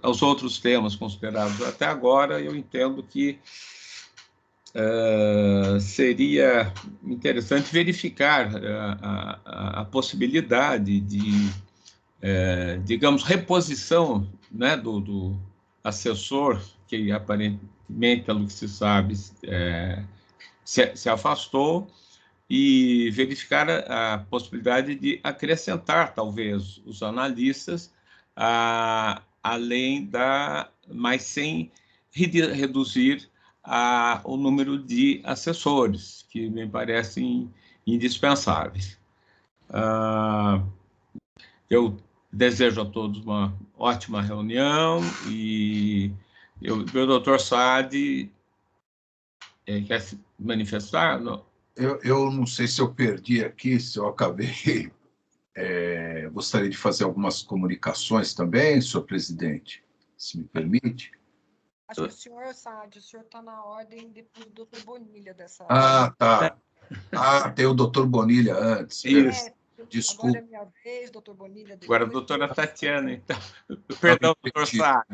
aos outros temas considerados até agora, eu entendo que seria interessante verificar a possibilidade de, digamos, reposição, né, do assessor, que aparentemente, pelo que se sabe, se afastou, e verificar a possibilidade de acrescentar, talvez, os analistas, além mas sem reduzir o número de assessores, que me parecem indispensáveis. Eu desejo a todos uma ótima reunião e o doutor Saad quer se manifestar? Não? Eu não sei se eu perdi aqui, se eu acabei. Gostaria de fazer algumas comunicações também, senhor presidente, se me permite. Acho que o senhor está na ordem depois do doutor Bonilha dessa. Tá. Tem o doutor Bonilha antes. Desculpa. Agora é minha vez, doutor Bonilha. Agora a doutora Tatiana, então. Perdão, doutor Saad.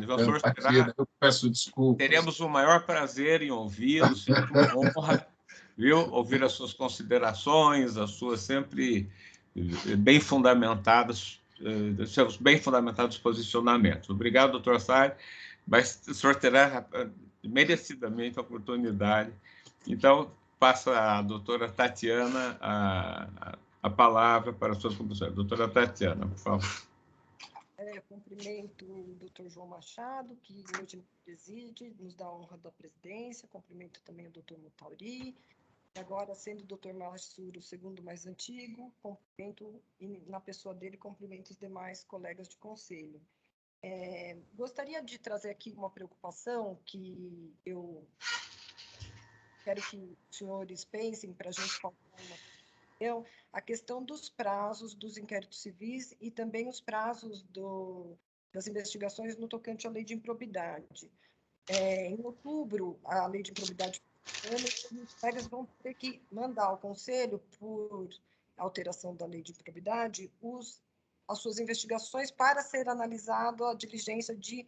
Eu peço desculpas. Teremos o maior prazer em ouvi-lo, sinto uma honra, viu? Ouvir as suas considerações, as suas sempre bem fundamentados posicionamentos. Obrigado, doutor Saad, mas o senhor terá merecidamente a oportunidade. Então, passa a doutora Tatiana a palavra para as suas conclusões. Doutora Tatiana, por favor. Cumprimento o doutor João Machado, que hoje nos preside, nos dá a honra da presidência. Cumprimento também o doutor Motauri. Agora, sendo o doutor Massuro o segundo mais antigo, cumprimento, e na pessoa dele, cumprimento os demais colegas de conselho. Gostaria de trazer aqui uma preocupação que eu quero que os senhores pensem para a gente falar a questão dos prazos dos inquéritos civis e também os prazos das investigações no tocante à lei de improbidade. Em outubro, a lei de improbidade, os colegas vão ter que mandar ao Conselho, por alteração da lei de improbidade, as suas investigações para ser analisado a diligência de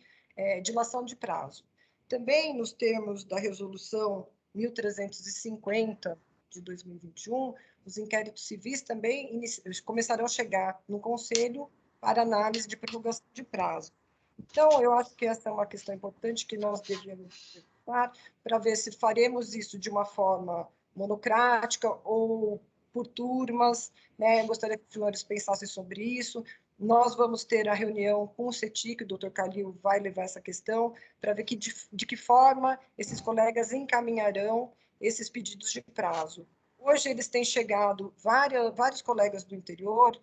dilação de prazo. Também, nos termos da resolução 1350 de 2021, os inquéritos civis também começarão a chegar no Conselho para análise de prorrogação de prazo. Então, eu acho que essa é uma questão importante que nós deveríamos preocupar para ver se faremos isso de uma forma monocrática ou por turmas, né? Eu gostaria que os senhores pensassem sobre isso. Nós vamos ter a reunião com o CETIC, o doutor Calil vai levar essa questão, para ver de que forma esses colegas encaminharão esses pedidos de prazo. Hoje eles têm chegado, vários colegas do interior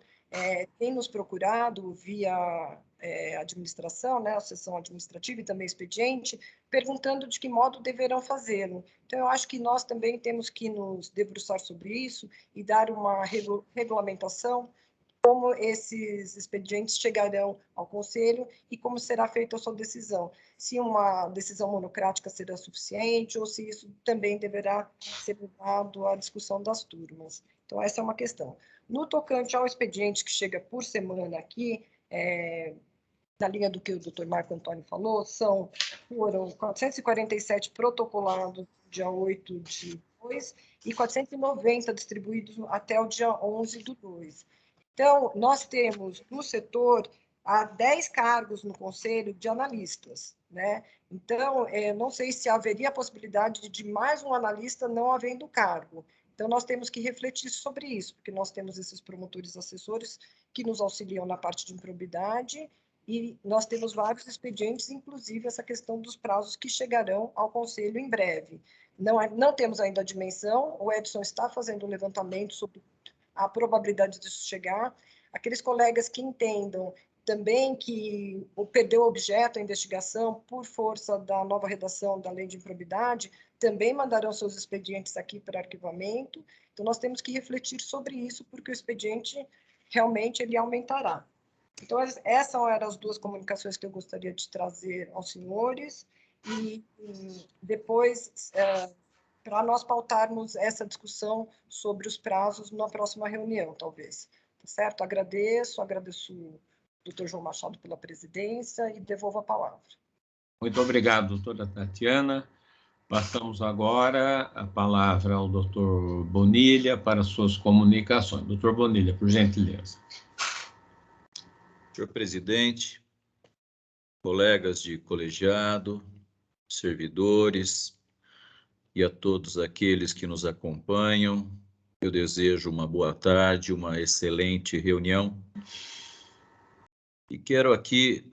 têm nos procurado via administração, né, a sessão administrativa e também expediente, perguntando de que modo deverão fazê-lo. Então, eu acho que nós também temos que nos debruçar sobre isso e dar uma regulamentação, como esses expedientes chegarão ao Conselho e como será feita a sua decisão. Se uma decisão monocrática será suficiente ou se isso também deverá ser levado à discussão das turmas. Então, essa é uma questão. No tocante ao expediente que chega por semana aqui, na linha do que o doutor Marco Antônio falou, foram 447 protocolados no dia 8 de 2 e 490 distribuídos até o dia 11 do 2. Então, nós temos no setor 10 cargos no Conselho de analistas, né? Então, não sei se haveria a possibilidade de mais um analista não havendo cargo. Então, nós temos que refletir sobre isso, porque nós temos esses promotores assessores que nos auxiliam na parte de improbidade e nós temos vários expedientes, inclusive essa questão dos prazos que chegarão ao Conselho em breve. Não temos ainda a dimensão, o Edson está fazendo um levantamento sobre a probabilidade disso chegar. Aqueles colegas que entendam também que perdeu o objeto, a investigação, por força da nova redação da lei de improbidade, também mandarão seus expedientes aqui para arquivamento. Então, nós temos que refletir sobre isso, porque o expediente realmente ele aumentará. Então, essas eram as duas comunicações que eu gostaria de trazer aos senhores, e depois, para nós pautarmos essa discussão sobre os prazos na próxima reunião, talvez. Tá certo? Agradeço o Dr. João Machado pela presidência e devolvo a palavra. Muito obrigado, doutora Tatiana. Passamos agora a palavra ao doutor Bonilha para suas comunicações. Doutor Bonilha, por gentileza. Senhor presidente, colegas de colegiado, servidores e a todos aqueles que nos acompanham, eu desejo uma boa tarde, uma excelente reunião. E quero aqui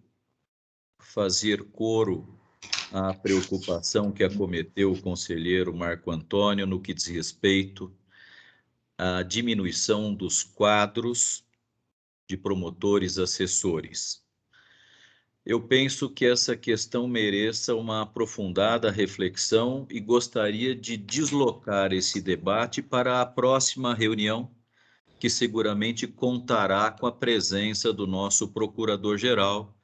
fazer coro à preocupação que acometeu o conselheiro Marco Antônio no que diz respeito à diminuição dos quadros de promotores assessores. Eu penso que essa questão mereça uma aprofundada reflexão e gostaria de deslocar esse debate para a próxima reunião, que seguramente contará com a presença do nosso procurador-geral,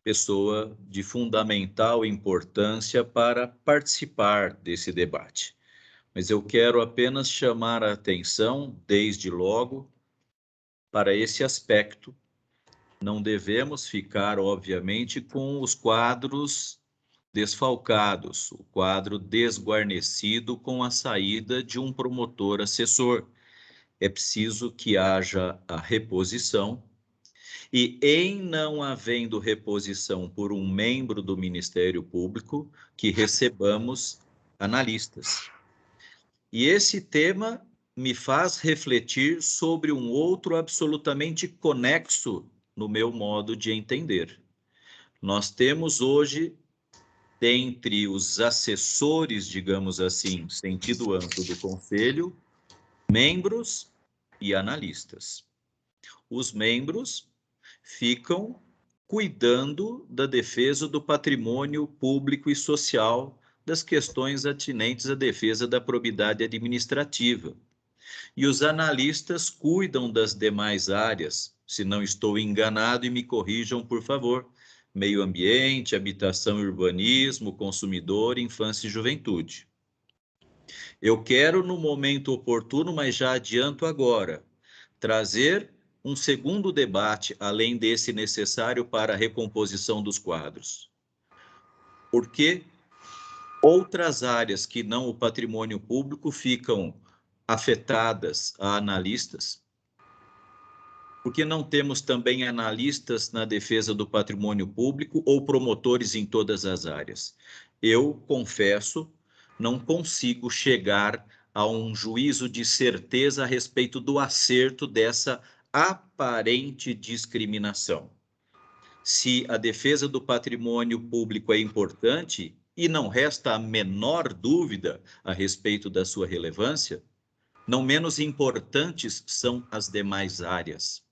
pessoa de fundamental importância para participar desse debate. Mas eu quero apenas chamar a atenção, desde logo, para esse aspecto. Não devemos ficar, obviamente, com os quadros desfalcados, o quadro desguarnecido com a saída de um promotor assessor. É preciso que haja a reposição e, em não havendo reposição por um membro do Ministério Público, que recebamos analistas. E esse tema me faz refletir sobre um outro absolutamente conexo no meu modo de entender. Nós temos hoje, dentre os assessores, digamos assim, sentido amplo do Conselho, membros e analistas. Os membros ficam cuidando da defesa do patrimônio público e social, das questões atinentes à defesa da probidade administrativa. E os analistas cuidam das demais áreas, se não estou enganado, e me corrijam, por favor: meio ambiente, habitação e urbanismo, consumidor, infância e juventude. Eu quero, no momento oportuno, mas já adianto agora, trazer um segundo debate, além desse necessário para a recomposição dos quadros. Porque outras áreas que não o patrimônio público ficam afetadas a analistas? Porque não temos também analistas na defesa do patrimônio público ou promotores em todas as áreas? Eu, confesso, não consigo chegar a um juízo de certeza a respeito do acerto dessa aparente discriminação. Se a defesa do patrimônio público é importante, e não resta a menor dúvida a respeito da sua relevância, não menos importantes são as demais áreas: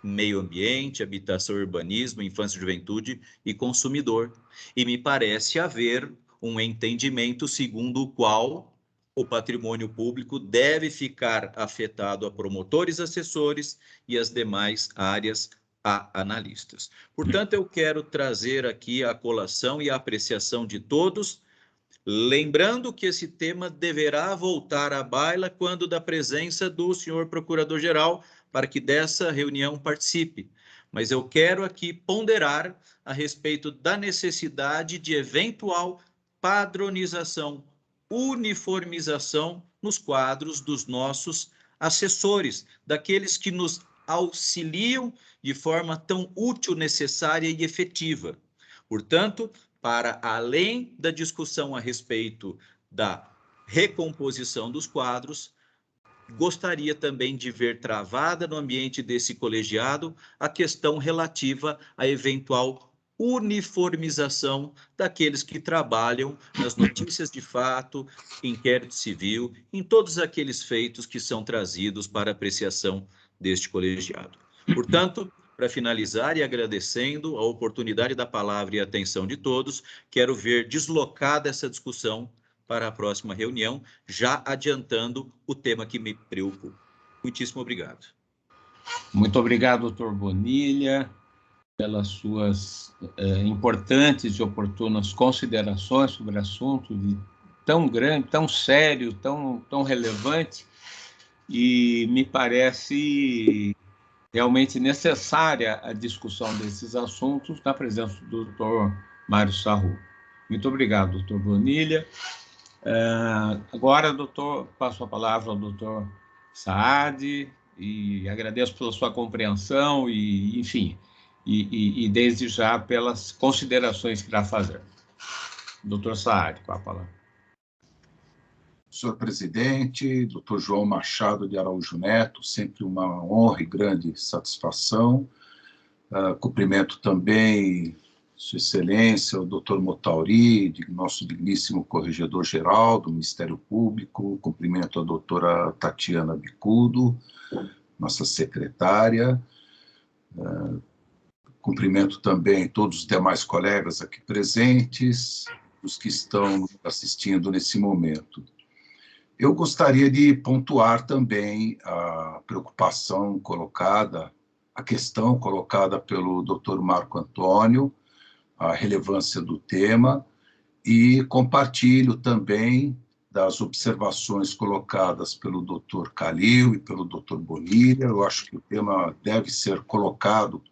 meio ambiente, habitação, urbanismo, infância, juventude e consumidor. E me parece haver um entendimento segundo o qual o patrimônio público deve ficar afetado a promotores assessores e as demais áreas a analistas. Portanto, eu quero trazer aqui a colação e a apreciação de todos, lembrando que esse tema deverá voltar à baila quando da presença do senhor Procurador-Geral, para que dessa reunião participe. Mas eu quero aqui ponderar a respeito da necessidade de eventual padronização, uniformização nos quadros dos nossos assessores, daqueles que nos auxiliam de forma tão útil, necessária e efetiva. Portanto, para além da discussão a respeito da recomposição dos quadros, gostaria também de ver travada no ambiente desse colegiado a questão relativa à eventual uniformização daqueles que trabalham nas notícias de fato, inquérito civil, em todos aqueles feitos que são trazidos para apreciação deste colegiado. Portanto, para finalizar e agradecendo a oportunidade da palavra e a atenção de todos, quero ver deslocada essa discussão para a próxima reunião, já adiantando o tema que me preocupa. Muitíssimo obrigado. Muito obrigado, doutor Bonilha, pelas suas importantes e oportunas considerações sobre assunto tão grande, tão sério, tão relevante, e me parece realmente necessária a discussão desses assuntos na presença do doutor Mário Sarru. Muito obrigado, doutor Bonilha. Agora, doutor, passo a palavra ao doutor Saad, e agradeço pela sua compreensão e, enfim, e desde já pelas considerações que irá fazer. Doutor Saad, com a palavra. Senhor presidente, doutor João Machado de Araújo Neto, sempre uma honra e grande satisfação. Cumprimento também Sua Excelência, o doutor Motauri, nosso digníssimo corregedor-geral do Ministério Público. Cumprimento a doutora Tatiana Bicudo, nossa secretária. Cumprimento também todos os demais colegas aqui presentes, os que estão assistindo nesse momento. Eu gostaria de pontuar também a preocupação colocada, a questão colocada pelo Dr. Marco Antônio, a relevância do tema, e compartilho também das observações colocadas pelo Dr. Calil e pelo Dr. Bonilha. Eu acho que o tema deve ser colocado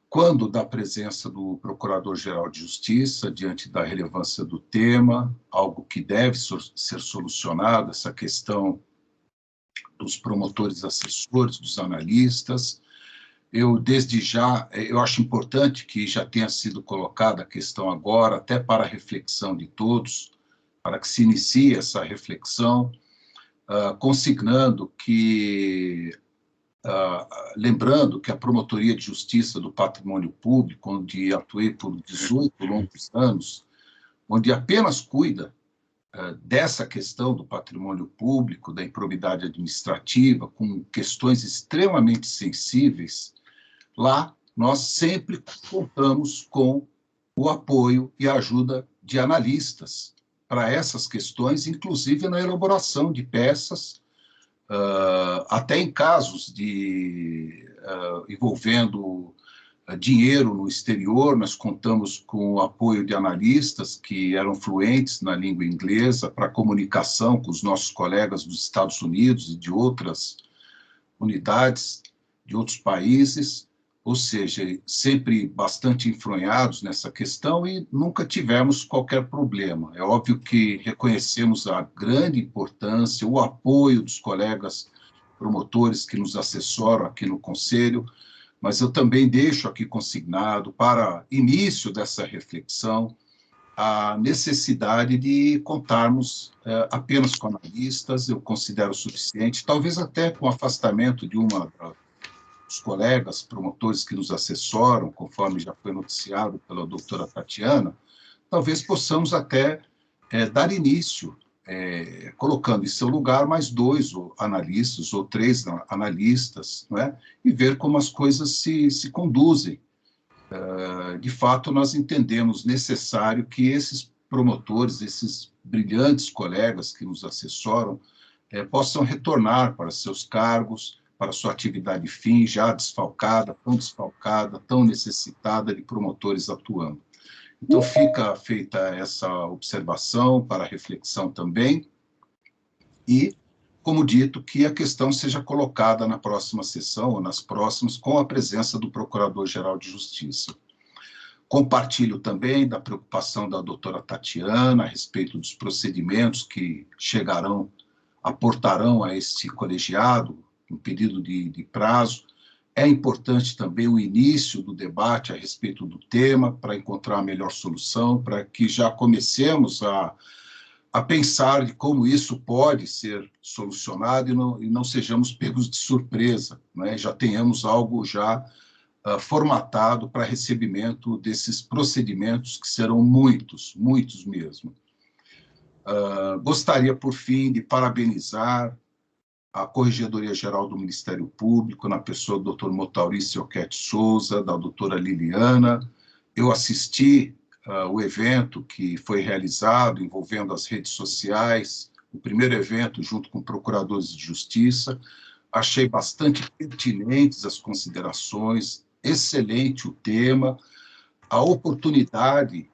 quando da presença do Procurador-Geral de Justiça, diante da relevância do tema, algo que deve ser solucionado, essa questão dos promotores assessores, dos analistas. Eu, desde já, eu acho importante que já tenha sido colocada a questão agora, até para a reflexão de todos, para que se inicie essa reflexão, consignando que... lembrando que a Promotoria de Justiça do Patrimônio Público, onde atuei por 18 longos anos, onde apenas cuida dessa questão do patrimônio público, da improbidade administrativa, com questões extremamente sensíveis, lá nós sempre contamos com o apoio e a ajuda de analistas para essas questões, inclusive na elaboração de peças, até em casos envolvendo dinheiro no exterior, nós contamos com o apoio de analistas que eram fluentes na língua inglesa para comunicação com os nossos colegas dos Estados Unidos e de outras unidades de outros países, ou seja, sempre bastante enfronhados nessa questão e nunca tivemos qualquer problema. É óbvio que reconhecemos a grande importância, o apoio dos colegas promotores que nos assessoram aqui no Conselho, mas eu também deixo aqui consignado, para início dessa reflexão, a necessidade de contarmos apenas com analistas, eu considero suficiente, talvez até com o afastamento de dos colegas promotores que nos assessoram, conforme já foi noticiado pela doutora Tatiana, talvez possamos até dar início, colocando em seu lugar mais 2 analistas ou 3 analistas, não é? E ver como as coisas se conduzem. De fato, nós entendemos necessário que esses promotores, esses brilhantes colegas que nos assessoram, possam retornar para seus cargos, para sua atividade fim, já desfalcada, tão necessitada de promotores atuando. Então, fica feita essa observação para reflexão também, e, como dito, que a questão seja colocada na próxima sessão, ou nas próximas, com a presença do Procurador-Geral de Justiça. Compartilho também da preocupação da doutora Tatiana a respeito dos procedimentos que aportarão a este colegiado, um pedido de prazo. É importante também o início do debate a respeito do tema, para encontrar a melhor solução, para que já comecemos a pensar de como isso pode ser solucionado e não sejamos pegos de surpresa, né? Já tenhamos algo já formatado para recebimento desses procedimentos, que serão muitos, muitos mesmo. Gostaria, por fim, de parabenizar a Corregedoria-Geral do Ministério Público, na pessoa do Dr. Motauri Sioquete Souza, da doutora Liliana. Eu assisti o evento que foi realizado envolvendo as redes sociais, o primeiro evento junto com procuradores de justiça, achei bastante pertinentes as considerações, excelente o tema, a oportunidade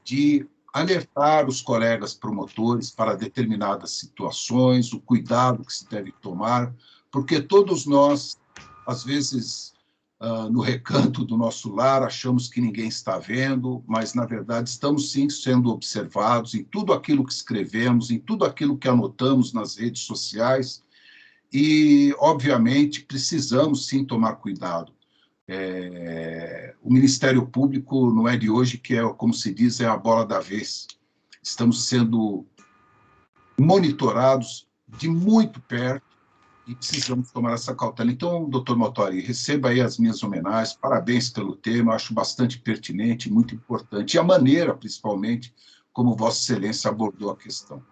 de alertar os colegas promotores para determinadas situações, o cuidado que se deve tomar, porque todos nós, às vezes, no recanto do nosso lar, achamos que ninguém está vendo, mas, na verdade, estamos, sim, sendo observados em tudo aquilo que escrevemos, em tudo aquilo que anotamos nas redes sociais, e, obviamente, precisamos, sim, tomar cuidado. O Ministério Público não é de hoje que é, como se diz, é a bola da vez. Estamos sendo monitorados de muito perto e precisamos tomar essa cautela. Então, doutor Motori, receba aí as minhas homenagens, parabéns pelo tema, acho bastante pertinente, muito importante, e a maneira, principalmente, como Vossa Excelência abordou a questão.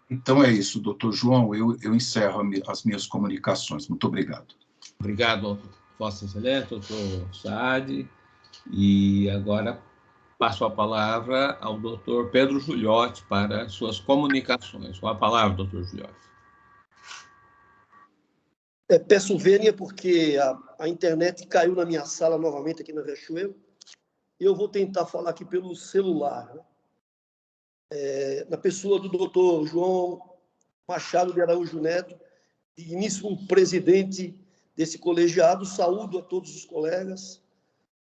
Então é isso, doutor João, eu encerro as minhas comunicações. Muito obrigado. Obrigado, Vossa Excelência, doutor Saad. E agora passo a palavra ao doutor Pedro Juliotti para suas comunicações. Com a palavra, doutor Juliotti. Peço vênia porque a internet caiu na minha sala novamente aqui na Riachuelo. Eu vou tentar falar aqui pelo celular, né? Na pessoa do doutor João Machado de Araújo Neto, digníssimo presidente desse colegiado, saúdo a todos os colegas,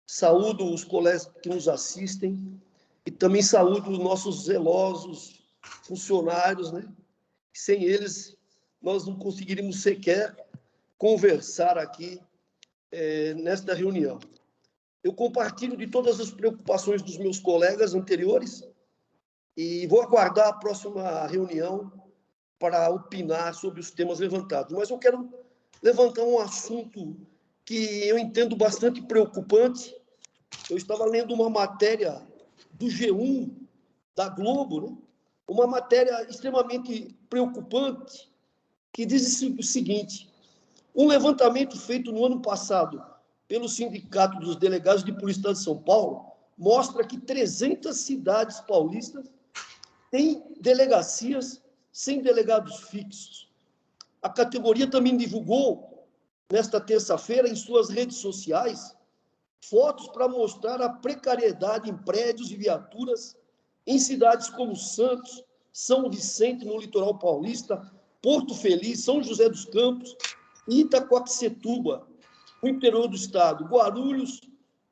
saúdo os colegas que nos assistem e também saúdo os nossos zelosos funcionários, né? Sem eles, nós não conseguiríamos sequer conversar aqui nesta reunião. Eu compartilho de todas as preocupações dos meus colegas anteriores e vou aguardar a próxima reunião para opinar sobre os temas levantados. Mas eu quero levantar um assunto que eu entendo bastante preocupante. Eu estava lendo uma matéria do G1, da Globo, né? Uma matéria extremamente preocupante, que diz o seguinte: um levantamento feito no ano passado pelo Sindicato dos Delegados de Polícia de São Paulo mostra que 300 cidades paulistas têm delegacias sem delegados fixos. A categoria também divulgou, nesta terça-feira, em suas redes sociais, fotos para mostrar a precariedade em prédios e viaturas em cidades como Santos, São Vicente, no litoral paulista, Porto Feliz, São José dos Campos, Itacoaxetuba, no interior do estado, Guarulhos,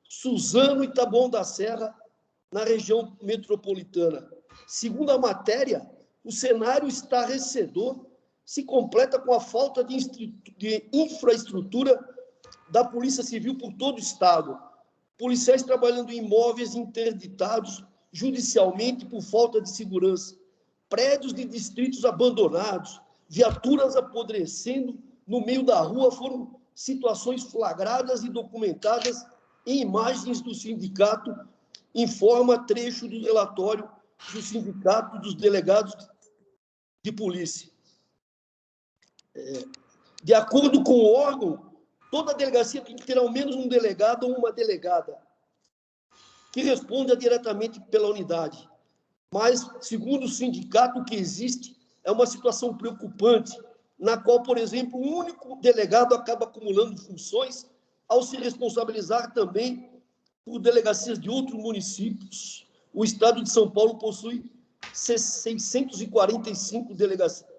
Suzano e Taboão da Serra, na região metropolitana. Segundo a matéria, o cenário estarrecedor se completa com a falta de infraestrutura da Polícia Civil por todo o estado. Policiais trabalhando em imóveis interditados judicialmente por falta de segurança, prédios de distritos abandonados, viaturas apodrecendo no meio da rua, foram situações flagradas e documentadas em imagens do sindicato, informa trecho do relatório do Sindicato dos Delegados de Polícia. De acordo com o órgão, toda delegacia tem que ter ao menos um delegado ou uma delegada que responda diretamente pela unidade. Mas, segundo o sindicato, o que existe é uma situação preocupante, na qual, por exemplo, um único delegado acaba acumulando funções ao se responsabilizar também por delegacias de outros municípios. O estado de São Paulo possui 645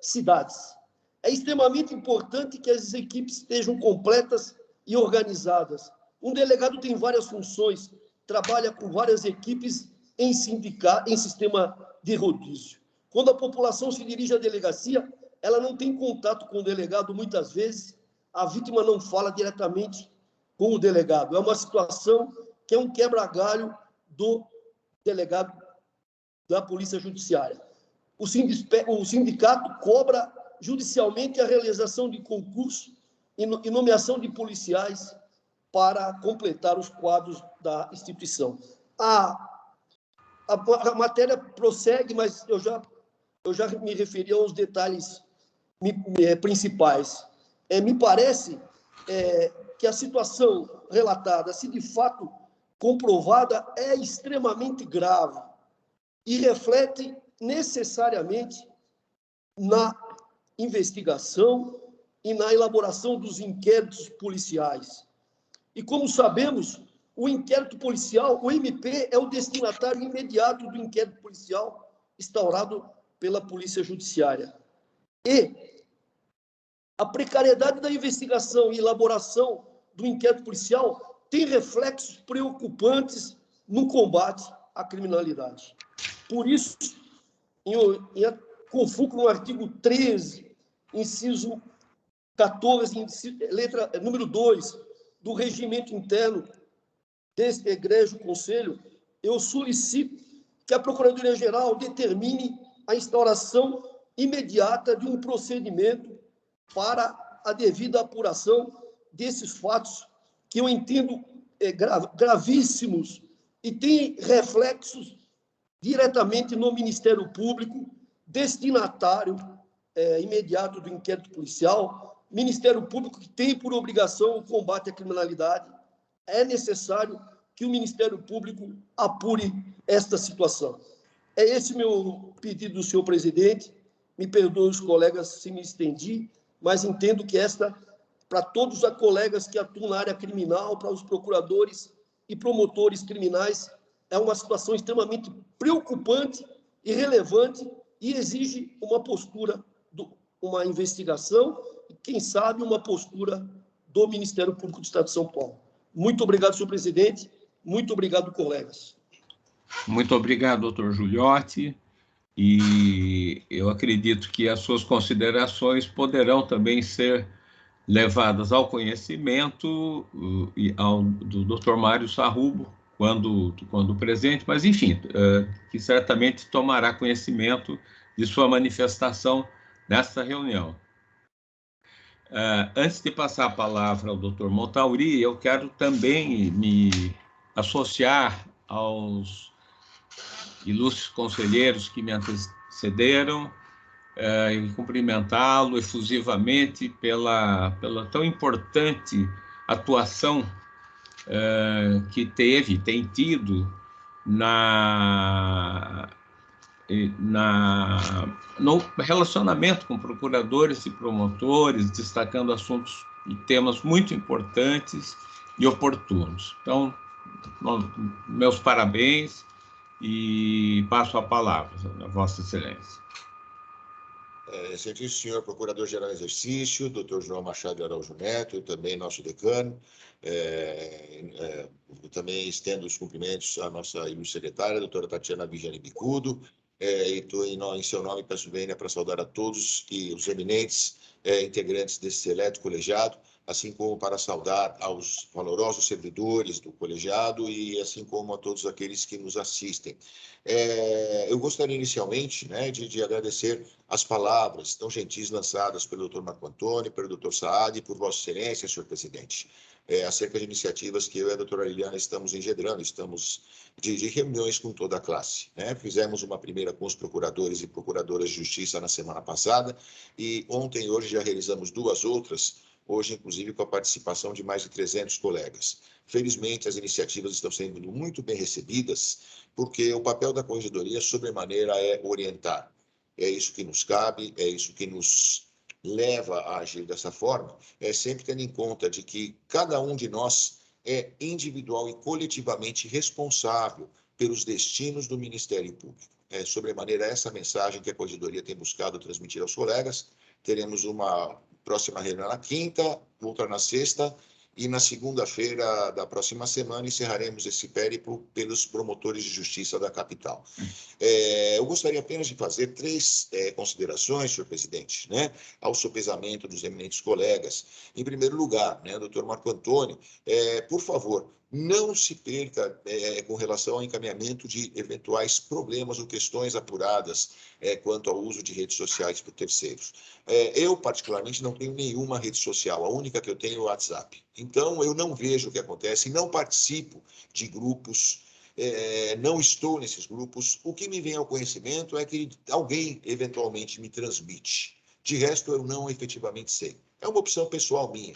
cidades. É extremamente importante que as equipes estejam completas e organizadas. Um delegado tem várias funções, trabalha com várias equipes em sistema de rodízio. Quando a população se dirige à delegacia, ela não tem contato com o delegado, muitas vezes a vítima não fala diretamente com o delegado. É uma situação que é um quebra-galho do delegado da Polícia Judiciária. O sindicato cobra judicialmente a realização de concurso e nomeação de policiais para completar os quadros da instituição. A matéria prossegue, mas eu já me referi aos detalhes principais. Me parece que a situação relatada, se de fato comprovada, é extremamente grave e reflete necessariamente na investigação e na elaboração dos inquéritos policiais. E, como sabemos, o inquérito policial, o MP, é o destinatário imediato do inquérito policial instaurado pela Polícia Judiciária. E a precariedade da investigação e elaboração do inquérito policial tem reflexos preocupantes no combate à criminalidade. Por isso, confuco no artigo 13, inciso 14, letra número 2, do regimento interno deste egrégio Conselho, eu solicito que a Procuradoria-Geral determine a instauração imediata de um procedimento para a devida apuração desses fatos que eu entendo gravíssimos e têm reflexos diretamente no Ministério Público, destinatário imediato do inquérito policial, Ministério Público que tem por obrigação o combate à criminalidade. É necessário que o Ministério Público apure esta situação. É esse meu pedido do senhor presidente. Me perdoe os colegas se me estendi, mas entendo que esta, para todos os colegas que atuam na área criminal, para os procuradores e promotores criminais, é uma situação extremamente preocupante e relevante e exige uma postura, uma investigação e, quem sabe, uma postura do Ministério Público do Estado de São Paulo. Muito obrigado, senhor presidente. Muito obrigado, colegas. Muito obrigado, doutor Giuliotti. E eu acredito que as suas considerações poderão também ser levadas ao conhecimento do doutor Mário Sarrubo, quando presente, mas, enfim, que certamente tomará conhecimento de sua manifestação nesta reunião. Antes de passar a palavra ao doutor Montauri, eu quero também me associar aos ilustres conselheiros que me antecederam e cumprimentá-lo efusivamente pela tão importante atuação que tem tido no relacionamento com procuradores e promotores, destacando assuntos e temas muito importantes e oportunos. Então, meus parabéns e passo a palavra a Vossa Excelência. Excelentíssimo senhor Procurador-Geral em Exercício, doutor João Machado de Araújo Neto, também nosso decano, também estendo os cumprimentos à nossa ilustre secretária, a doutora Tatiana Vigiane Bicudo, e em seu nome peço vênia para saudar a todos e os eminentes integrantes desse seleto colegiado, assim como para saudar aos valorosos servidores do colegiado e assim como a todos aqueles que nos assistem. Eu gostaria inicialmente de agradecer as palavras tão gentis lançadas pelo Dr. Marco Antônio, pelo Dr. Saad e por Vossa Excelência, senhor presidente, acerca de iniciativas que eu e a doutora Liliana estamos engendrando, estamos de reuniões com toda a classe. Fizemos uma primeira com os procuradores e procuradoras de justiça na semana passada e ontem e hoje já realizamos 2 outras, hoje, inclusive, com a participação de mais de 300 colegas. Felizmente, as iniciativas estão sendo muito bem recebidas, porque o papel da Corregedoria, sobremaneira, é orientar. É isso que nos cabe, é isso que nos leva a agir dessa forma, sempre tendo em conta de que cada um de nós é individual e coletivamente responsável pelos destinos do Ministério Público. É sobremaneira essa mensagem que a Corregedoria tem buscado transmitir aos colegas. Teremos uma próxima reunião na quinta, outra na sexta, e na segunda-feira da próxima semana encerraremos esse périplo pelos promotores de justiça da capital. Eu gostaria apenas de fazer 3 considerações, senhor presidente, ao sopesamento dos eminentes colegas. Em primeiro lugar, doutor Marco Antônio, por favor, não se perca com relação ao encaminhamento de eventuais problemas ou questões apuradas quanto ao uso de redes sociais por terceiros. Eu, particularmente, não tenho nenhuma rede social, a única que eu tenho é o WhatsApp. Então, eu não vejo o que acontece, não participo de grupos, não estou nesses grupos. O que me vem ao conhecimento é que alguém, eventualmente, me transmite. De resto, eu não efetivamente sei. É uma opção pessoal minha,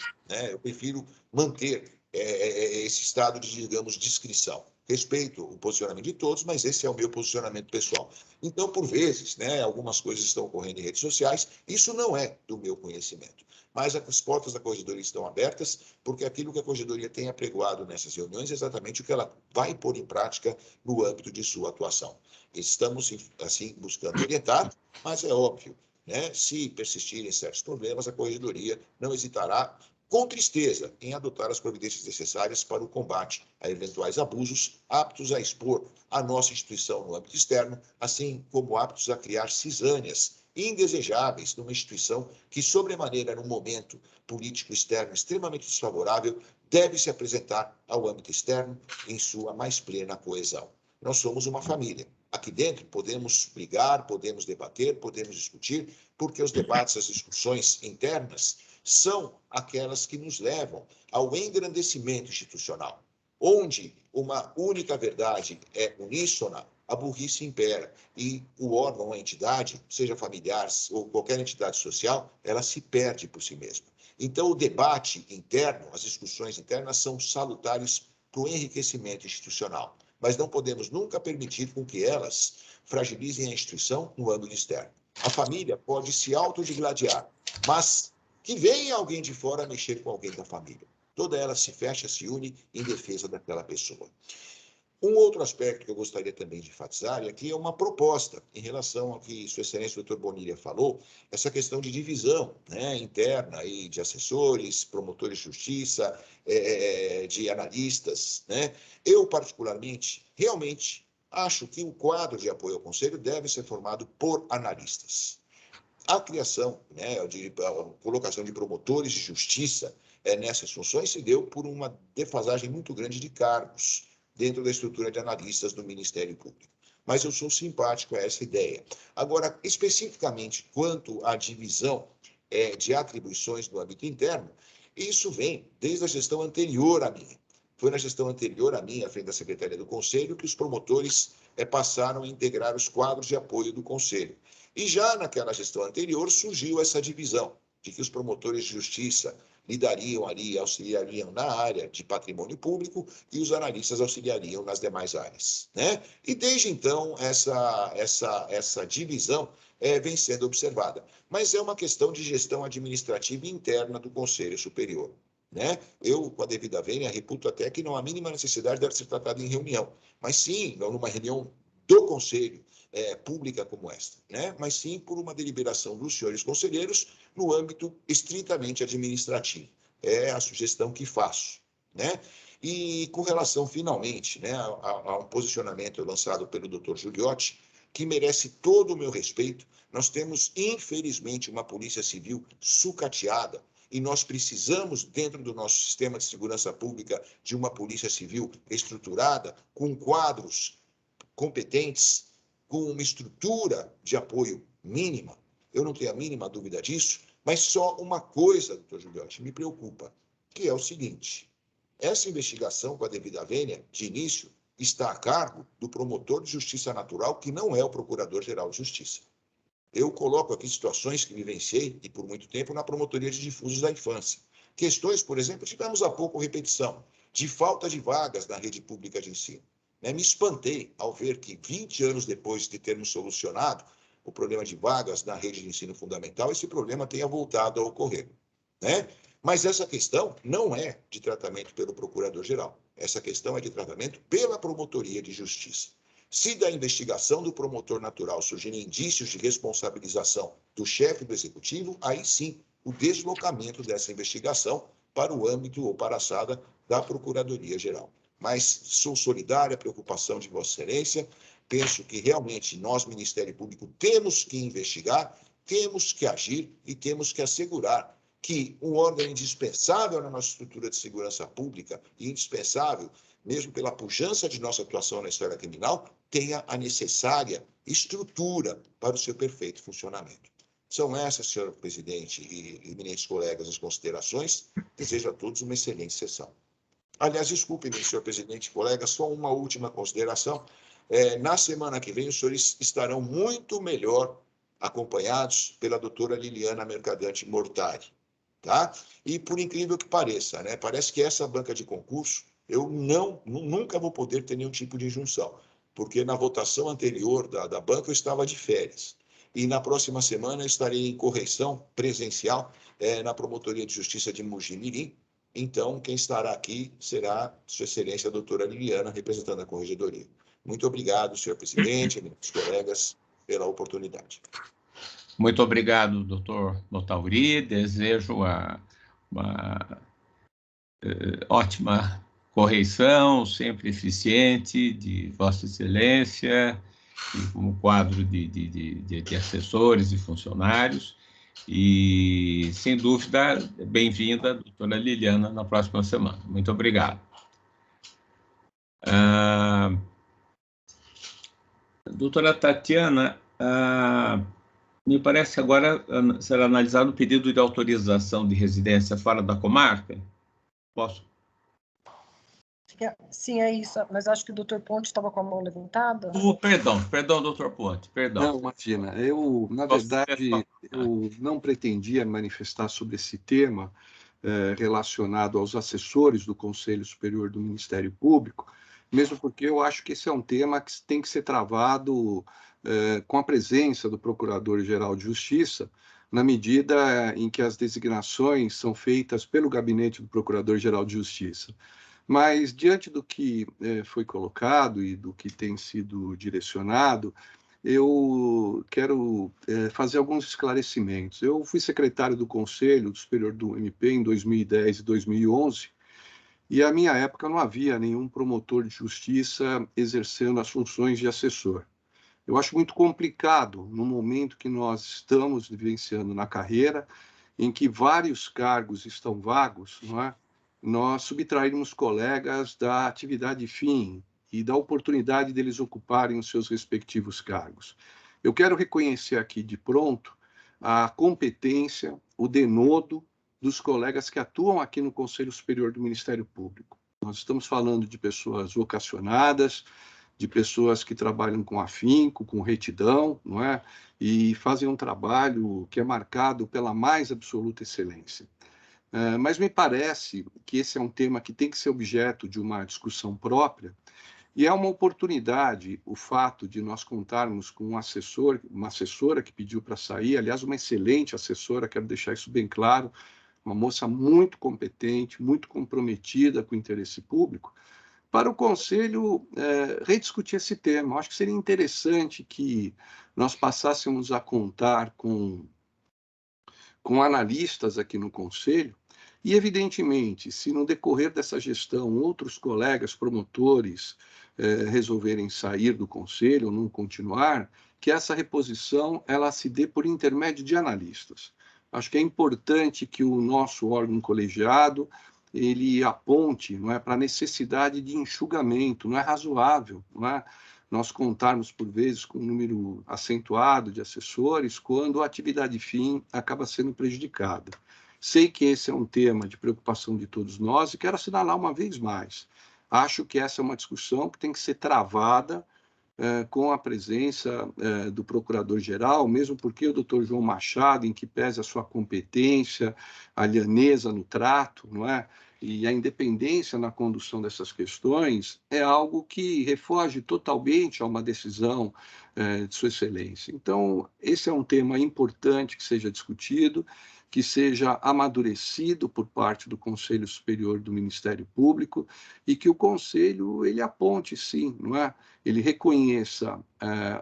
Eu prefiro manter esse estado de, digamos, discrição. respeito o posicionamento de todos, mas esse é o meu posicionamento pessoal. Então, por vezes, né, algumas coisas estão ocorrendo em redes sociais, isso não é do meu conhecimento. Mas as portas da Corregedoria estão abertas, porque aquilo que a Corregedoria tem apregoado nessas reuniões é exatamente o que ela vai pôr em prática no âmbito de sua atuação. Estamos, assim, buscando orientar, mas é óbvio, né, se persistirem certos problemas, a Corregedoria não hesitará, com tristeza, em adotar as providências necessárias para o combate a eventuais abusos, aptos a expor a nossa instituição no âmbito externo, assim como aptos a criar cisâneas indesejáveis numa instituição que, sobremaneira, num momento político externo extremamente desfavorável, deve se apresentar ao âmbito externo em sua mais plena coesão. Nós somos uma família. Aqui dentro podemos brigar, podemos debater, podemos discutir, porque os debates, as discussões internas são aquelas que nos levam ao engrandecimento institucional, onde uma única verdade é uníssona, a burrice impera, e o órgão, a entidade, seja familiar ou qualquer entidade social, ela se perde por si mesma. Então, o debate interno, as discussões internas são salutares para o enriquecimento institucional, mas não podemos nunca permitir com que elas fragilizem a instituição no âmbito externo. A família pode se autodigladiar, mas que venha alguém de fora mexer com alguém da família. Toda ela se fecha, se une em defesa daquela pessoa. Um outro aspecto que eu gostaria também de enfatizar, e aqui é uma proposta em relação ao que Sua Excelência o Dr. Bonilha falou, essa questão de divisão, né, interna aí, de assessores, promotores de justiça, de analistas. Né? Eu, particularmente, realmente acho que o quadro de apoio ao Conselho deve ser formado por analistas. A criação, né, a colocação de promotores de justiça nessas funções se deu por uma defasagem muito grande de cargos dentro da estrutura de analistas do Ministério Público. Mas eu sou simpático a essa ideia. Agora, especificamente quanto à divisão de atribuições no âmbito interno, isso vem desde a gestão anterior à minha. Foi na gestão anterior à minha, à frente da Secretaria do Conselho, que os promotores passaram a integrar os quadros de apoio do Conselho. E já naquela gestão anterior surgiu essa divisão, de que os promotores de justiça lidariam ali, auxiliariam na área de patrimônio público e os analistas auxiliariam nas demais áreas. Né? E desde então, essa divisão vem sendo observada. Mas é uma questão de gestão administrativa interna do Conselho Superior. Né? Eu, com a devida vênia, reputo até que não há mínima necessidade de ser tratado em reunião, mas sim, não numa reunião do Conselho, pública como esta, né? Mas sim por uma deliberação dos senhores conselheiros no âmbito estritamente administrativo. É a sugestão que faço. Né? E com relação, finalmente, né, a um posicionamento lançado pelo Dr. Giuliotti, que merece todo o meu respeito, nós temos, infelizmente, uma polícia civil sucateada, e nós precisamos, dentro do nosso sistema de segurança pública, de uma polícia civil estruturada, com quadros competentes, com uma estrutura de apoio mínima. Eu não tenho a mínima dúvida disso, mas só uma coisa, doutor Giuliotti, me preocupa, que é o seguinte: essa investigação, com a devida vênia, de início, está a cargo do promotor de justiça natural, que não é o procurador-geral de justiça. Eu coloco aqui situações que vivenciei, e por muito tempo, na promotoria de difusos da infância. Questões, por exemplo, tivemos há pouco repetição, de falta de vagas na rede pública de ensino. Me espantei ao ver que, 20 anos depois de termos solucionado o problema de vagas na rede de ensino fundamental, esse problema tenha voltado a ocorrer. Né? Mas essa questão não é de tratamento pelo procurador-geral. Essa questão é de tratamento pela promotoria de justiça. Se da investigação do promotor natural surgirem indícios de responsabilização do chefe do executivo, aí sim, o deslocamento dessa investigação para o âmbito ou para a sala da Procuradoria-Geral. Mas sou solidário à preocupação de Vossa Excelência, penso que realmente nós, Ministério Público, temos que investigar, temos que agir e temos que assegurar que um órgão indispensável na nossa estrutura de segurança pública, e indispensável mesmo pela pujança de nossa atuação na esfera criminal, tenha a necessária estrutura para o seu perfeito funcionamento. São essas, senhor presidente e eminentes colegas, as considerações. Desejo a todos uma excelente sessão. Aliás, desculpe-me, senhor presidente e colegas, só uma última consideração. Na semana que vem, os senhores estarão muito melhor acompanhados pela doutora Liliana Mercadante Mortari. Tá? E, por incrível que pareça, né, parece que essa banca de concurso eu nunca vou poder ter nenhum tipo de injunção, porque na votação anterior da banca eu estava de férias. E na próxima semana eu estarei em correição presencial na Promotoria de Justiça de Mogi Mirim. Então, quem estará aqui será Sua Excelência a doutora Liliana, representando a Corregedoria. Muito obrigado, senhor presidente, meus colegas, pela oportunidade. Muito obrigado, doutor Motauri. Desejo uma ótima correição, sempre eficiente, de Vossa Excelência, e como quadro de assessores e funcionários. E, sem dúvida, bem-vinda, doutora Liliana, na próxima semana. Muito obrigado. Doutora Tatiana, me parece que agora será analisado o pedido de autorização de residência fora da comarca. Posso? Sim, é isso, mas acho que o doutor Ponte estava com a mão levantada. Perdão, doutor Ponte, perdão. Não, imagina, na verdade, eu não pretendia manifestar sobre esse tema relacionado aos assessores do Conselho Superior do Ministério Público, mesmo porque eu acho que esse é um tema que tem que ser travado com a presença do Procurador-Geral de Justiça, na medida em que as designações são feitas pelo gabinete do Procurador-Geral de Justiça. Mas, diante do que foi colocado e do que tem sido direcionado, eu quero fazer alguns esclarecimentos. Eu fui secretário do Conselho Superior do MP em 2010 e 2011, e, à minha época, não havia nenhum promotor de justiça exercendo as funções de assessor. Eu acho muito complicado, no momento que nós estamos vivenciando na carreira, em que vários cargos estão vagos, não é? Nós subtrairmos colegas da atividade fim e da oportunidade deles ocuparem os seus respectivos cargos. Eu quero reconhecer aqui de pronto a competência, o denodo dos colegas que atuam aqui no Conselho Superior do Ministério Público. Nós estamos falando de pessoas vocacionadas, de pessoas que trabalham com afinco, com retidão, não é? E fazem um trabalho que é marcado pela mais absoluta excelência. Mas me parece que esse é um tema que tem que ser objeto de uma discussão própria, e é uma oportunidade o fato de nós contarmos com um assessor, uma assessora que pediu para sair, aliás, uma excelente assessora, quero deixar isso bem claro, uma moça muito competente, muito comprometida com o interesse público, para o Conselho rediscutir esse tema. Eu acho que seria interessante que nós passássemos a contar com analistas aqui no Conselho, e, evidentemente, se no decorrer dessa gestão outros colegas promotores resolverem sair do Conselho ou não continuar, que essa reposição ela se dê por intermédio de analistas. Acho que é importante que o nosso órgão colegiado ele aponte, não é, para a necessidade de enxugamento. Não é razoável, não é, nós contarmos, por vezes, com um número acentuado de assessores, quando a atividade fim acaba sendo prejudicada. Sei que esse é um tema de preocupação de todos nós e quero assinalar uma vez mais. Acho que essa é uma discussão que tem que ser travada com a presença do Procurador-Geral, mesmo porque o doutor João Machado, em que pese a sua competência, a lhaneza no trato, não é? E a independência na condução dessas questões, é algo que refoge totalmente a uma decisão de Sua Excelência. Então, esse é um tema importante que seja discutido, que seja amadurecido por parte do Conselho Superior do Ministério Público e que o Conselho ele aponte, sim, não é? Ele reconheça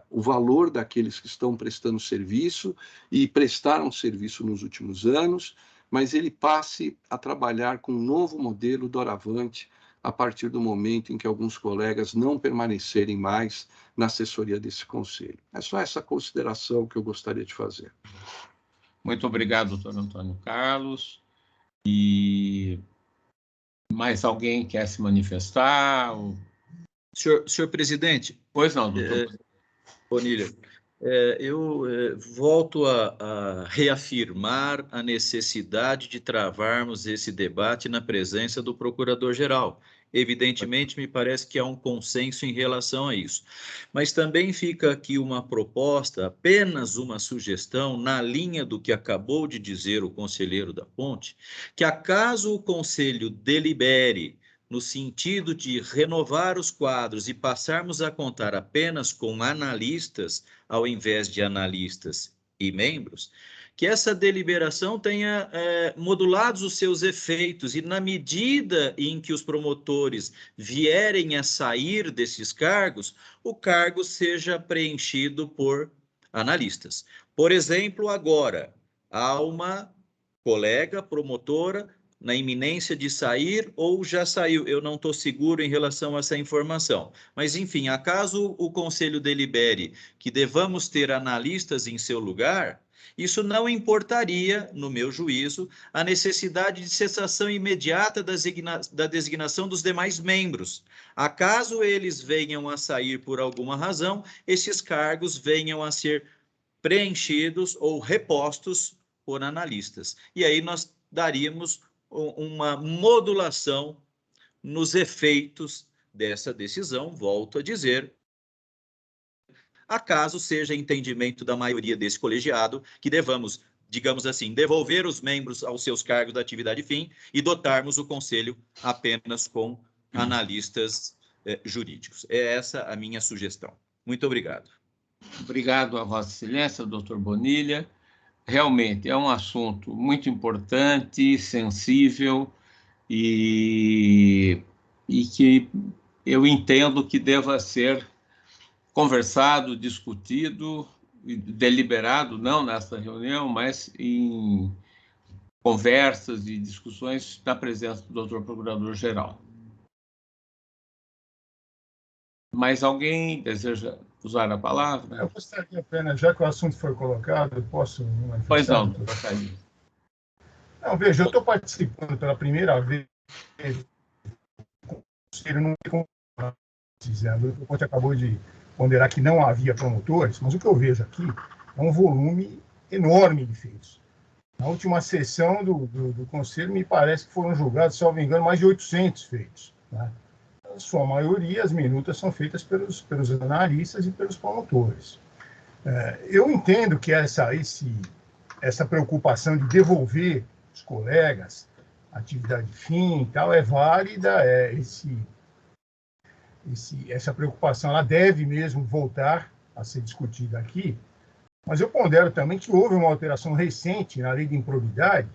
o valor daqueles que estão prestando serviço e prestaram serviço nos últimos anos, mas ele passe a trabalhar com um novo modelo doravante a partir do momento em que alguns colegas não permanecerem mais na assessoria desse Conselho. É só essa consideração que eu gostaria de fazer. Muito obrigado, doutor Antônio Carlos. E mais alguém quer se manifestar? Senhor presidente. Pois não, doutor. Bonilha, eu volto a reafirmar a necessidade de travarmos esse debate na presença do Procurador-Geral. Evidentemente, me parece que há um consenso em relação a isso. Mas também fica aqui uma proposta, apenas uma sugestão, na linha do que acabou de dizer o conselheiro da Ponte, que acaso o Conselho delibere no sentido de renovar os quadros e passarmos a contar apenas com analistas, ao invés de analistas e membros, que essa deliberação tenha modulados os seus efeitos e, na medida em que os promotores vierem a sair desses cargos, o cargo seja preenchido por analistas. Por exemplo, agora, há uma colega promotora na iminência de sair ou já saiu, eu não estou seguro em relação a essa informação. Mas, enfim, acaso o Conselho delibere que devamos ter analistas em seu lugar, isso não importaria, no meu juízo, a necessidade de cessação imediata da designação dos demais membros. Acaso eles venham a sair por alguma razão, esses cargos venham a ser preenchidos ou repostos por analistas. E aí nós daríamos uma modulação nos efeitos dessa decisão, volto a dizer, acaso seja entendimento da maioria desse colegiado que devamos, digamos assim, devolver os membros aos seus cargos da atividade fim e dotarmos o Conselho apenas com analistas jurídicos. É essa a minha sugestão. Muito obrigado. Obrigado a Vossa Excelência, doutor Bonilha. Realmente é um assunto muito importante, sensível e que eu entendo que deva ser conversado, discutido e deliberado, não nesta reunião, mas em conversas e discussões na presença do doutor Procurador-Geral. Mais alguém deseja usar a palavra? Eu gostaria apenas, já que o assunto foi colocado, eu posso me manifestar? Pois não, doutor Calil. Não, veja, eu estou participando pela primeira vez do Conselho, não tem como dizendo, o Conte acabou de ponderar que não havia promotores, mas o que eu vejo aqui é um volume enorme de feitos. Na última sessão do Conselho, me parece que foram julgados, se não me engano, mais de 800 feitos, né? A sua maioria, as minutas são feitas pelos analistas e pelos promotores. Eu entendo que essa preocupação de devolver os colegas a atividade fim e tal é válida, essa preocupação ela deve mesmo voltar a ser discutida aqui, mas eu pondero também que houve uma alteração recente na lei de improbidade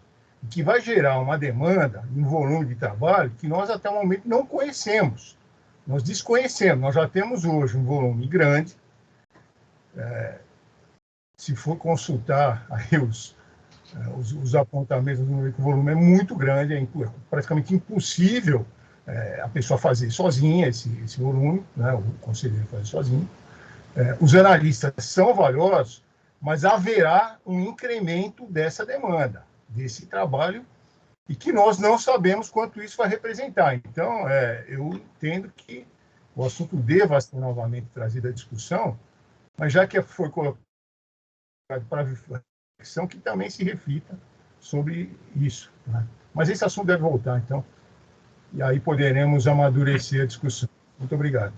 que vai gerar uma demanda, um volume de trabalho que nós até o momento não conhecemos, nós desconhecemos, nós já temos hoje um volume grande, se for consultar aí os apontamentos, o volume é muito grande, é praticamente impossível a pessoa fazer sozinha esse volume, né, o conselheiro fazer sozinho. Os analistas são valiosos, mas haverá um incremento dessa demanda, desse trabalho, e que nós não sabemos quanto isso vai representar. Então, eu entendo que o assunto deva ser novamente trazido à discussão, mas já que foi colocado para reflexão, que também se reflita sobre isso, né? Mas esse assunto deve voltar, então, e aí poderemos amadurecer a discussão. Muito obrigado.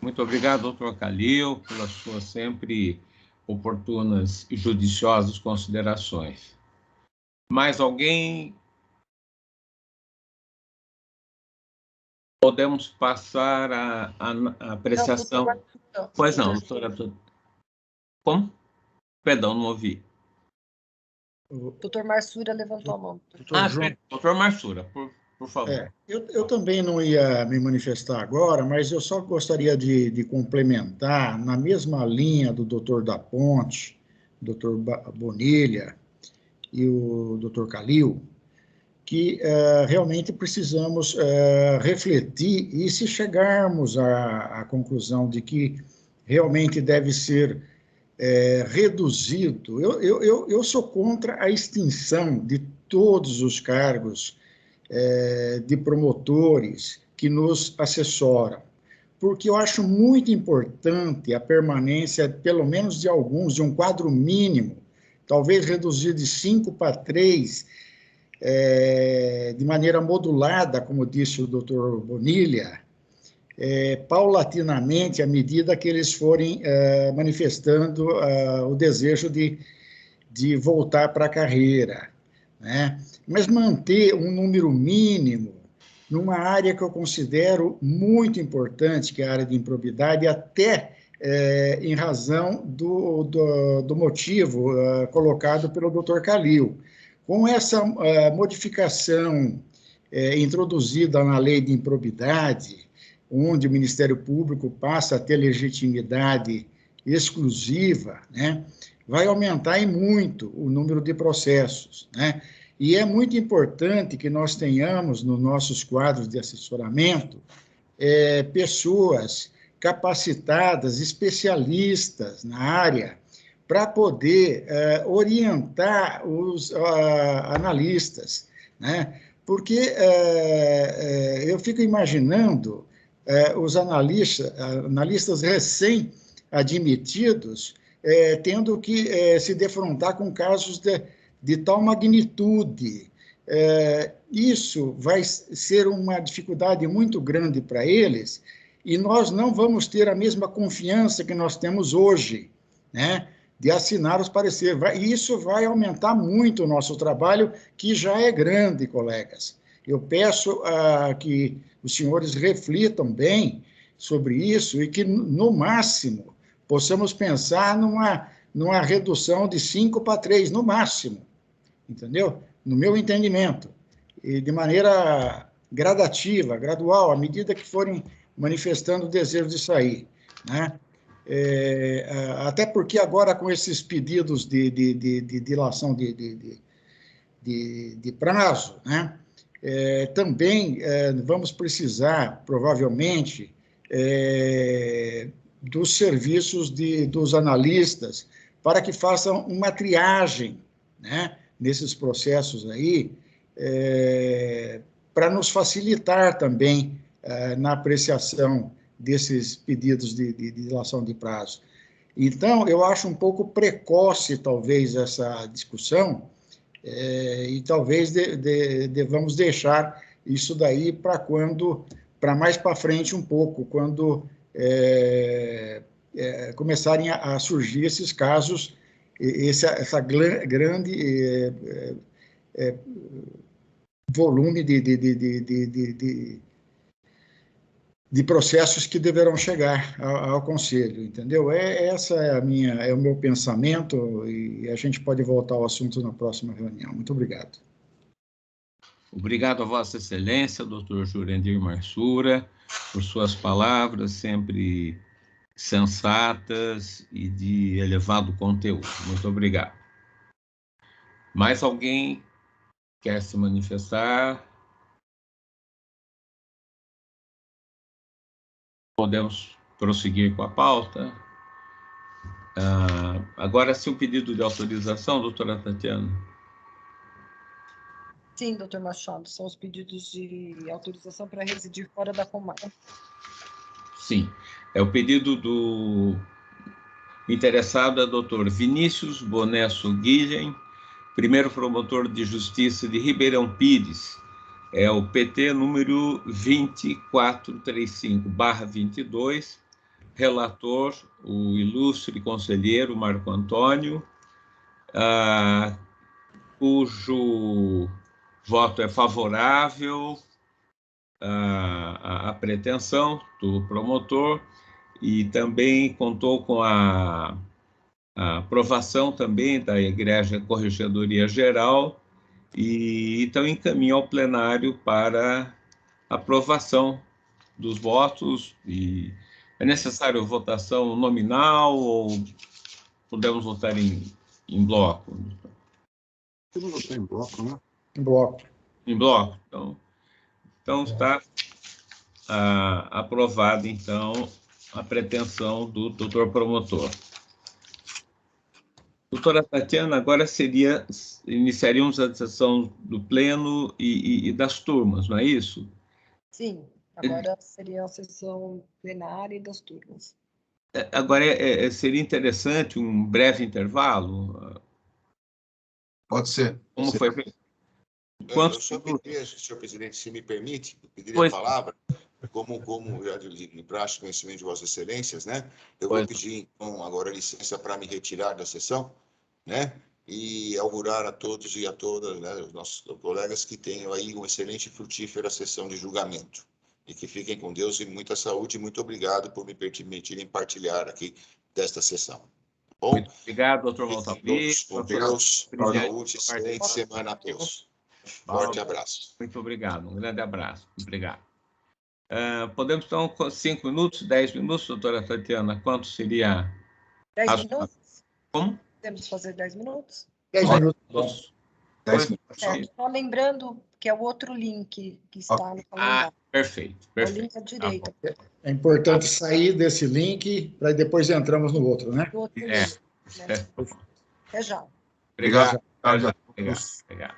Muito obrigado, doutor Calil, pelas suas sempre oportunas e judiciosas considerações. Mais alguém? Podemos passar a apreciação. Não, pois não, doutora. Como? Perdão, não ouvi. O doutor Marsura levantou a mão. Doutor Marsura, por favor. Eu também não ia me manifestar agora, mas eu só gostaria de complementar, na mesma linha do doutor da Ponte, doutor Bonilha e o doutor Calil, que realmente precisamos refletir e, se chegarmos à conclusão de que realmente deve ser reduzido, eu sou contra a extinção de todos os cargos de promotores que nos assessoram, porque eu acho muito importante a permanência, pelo menos de alguns, de um quadro mínimo, talvez reduzir de 5 para 3, de maneira modulada, como disse o doutor Bonilha, paulatinamente, à medida que eles forem manifestando o desejo de voltar para a carreira, né? Mas manter um número mínimo numa área que eu considero muito importante, que é a área de improbidade, até em razão do motivo colocado pelo Dr. Calil. Com essa modificação introduzida na lei de improbidade, onde o Ministério Público passa a ter legitimidade exclusiva, né, vai aumentar em muito o número de processos, né? E é muito importante que nós tenhamos nos nossos quadros de assessoramento pessoas capacitadas, especialistas na área, para poder orientar os analistas, né? Porque eu fico imaginando os analistas recém-admitidos tendo que se defrontar com casos de tal magnitude. Isso vai ser uma dificuldade muito grande para eles, e nós não vamos ter a mesma confiança que nós temos hoje, né, de assinar os pareceres. E isso vai aumentar muito o nosso trabalho, que já é grande, colegas. Eu peço que os senhores reflitam bem sobre isso e que, no máximo, possamos pensar numa redução de 5 para 3, no máximo, entendeu? No meu entendimento, e de maneira gradativa, gradual, à medida que forem manifestando o desejo de sair, né? Até porque agora, com esses pedidos de dilação de prazo, né? Também vamos precisar, provavelmente, dos serviços dos analistas, para que façam uma triagem, né, nesses processos aí, para nos facilitar também na apreciação desses pedidos de dilação de prazo. Então, eu acho um pouco precoce, talvez, essa discussão, e talvez devamos deixar isso daí para mais para frente um pouco, quando começarem a surgir esses casos, essa grande volume de processos que deverão chegar ao Conselho, entendeu? Essa é o meu pensamento, e a gente pode voltar ao assunto na próxima reunião. Muito obrigado. Obrigado a Vossa Excelência, doutor Jurandir Marsura, por suas palavras sempre sensatas e de elevado conteúdo. Muito obrigado. Mais alguém quer se manifestar? Podemos prosseguir com a pauta. Agora, sim, o pedido de autorização, doutora Tatiana. Sim, doutor Machado, são os pedidos de autorização para residir fora da comarca. Sim, é o pedido do interessado, é doutor Vinícius Bonesso Guilhem, primeiro promotor de justiça de Ribeirão Pires, é o PT número 2435/22, relator, o ilustre conselheiro Marco Antônio, cujo voto é favorável à pretensão do promotor, e também contou com a aprovação também da Igreja Corregedoria Geral, e então encaminha ao plenário para aprovação dos votos. E é necessário votação nominal ou podemos votar em bloco? Podemos votar em bloco, né? Em bloco. Em bloco. Então está aprovada, então, a pretensão do doutor promotor. Doutora Tatiana, agora iniciaríamos a sessão do pleno e das turmas, não é isso? Sim, agora seria a sessão plenária e das turmas. Agora, seria interessante um breve intervalo? Pode ser. Como foi? Eu só pediria, senhor presidente, se me permite, eu pediria a palavra, como já de praxe, conhecimento de Vossas Excelências, né? Eu vou pedir, então, agora licença para me retirar da sessão, né? e augurar a todos e a todas, né, os nossos colegas, que tenham aí uma excelente e frutífera sessão de julgamento. E que fiquem com Deus e muita saúde. Muito obrigado por me permitirem partilhar aqui desta sessão. Bom? Muito obrigado, doutor Montalvi. Com Deus, saúde, excelente semana a todos. Forte abraço. Muito obrigado, um grande abraço. Obrigado. Podemos, então, com 5 minutos, 10 minutos, doutora Tatiana? Quanto seria? 10 minutos? Como? Podemos fazer 10 minutos? 10 minutos. 10 minutos. Só lembrando que é o outro link que está no calendário. Perfeito, O perfeito. link à direita. É importante sair desse link para depois entramos no outro, né? Do outro link, né? Até já. Obrigado. Obrigado. Obrigado.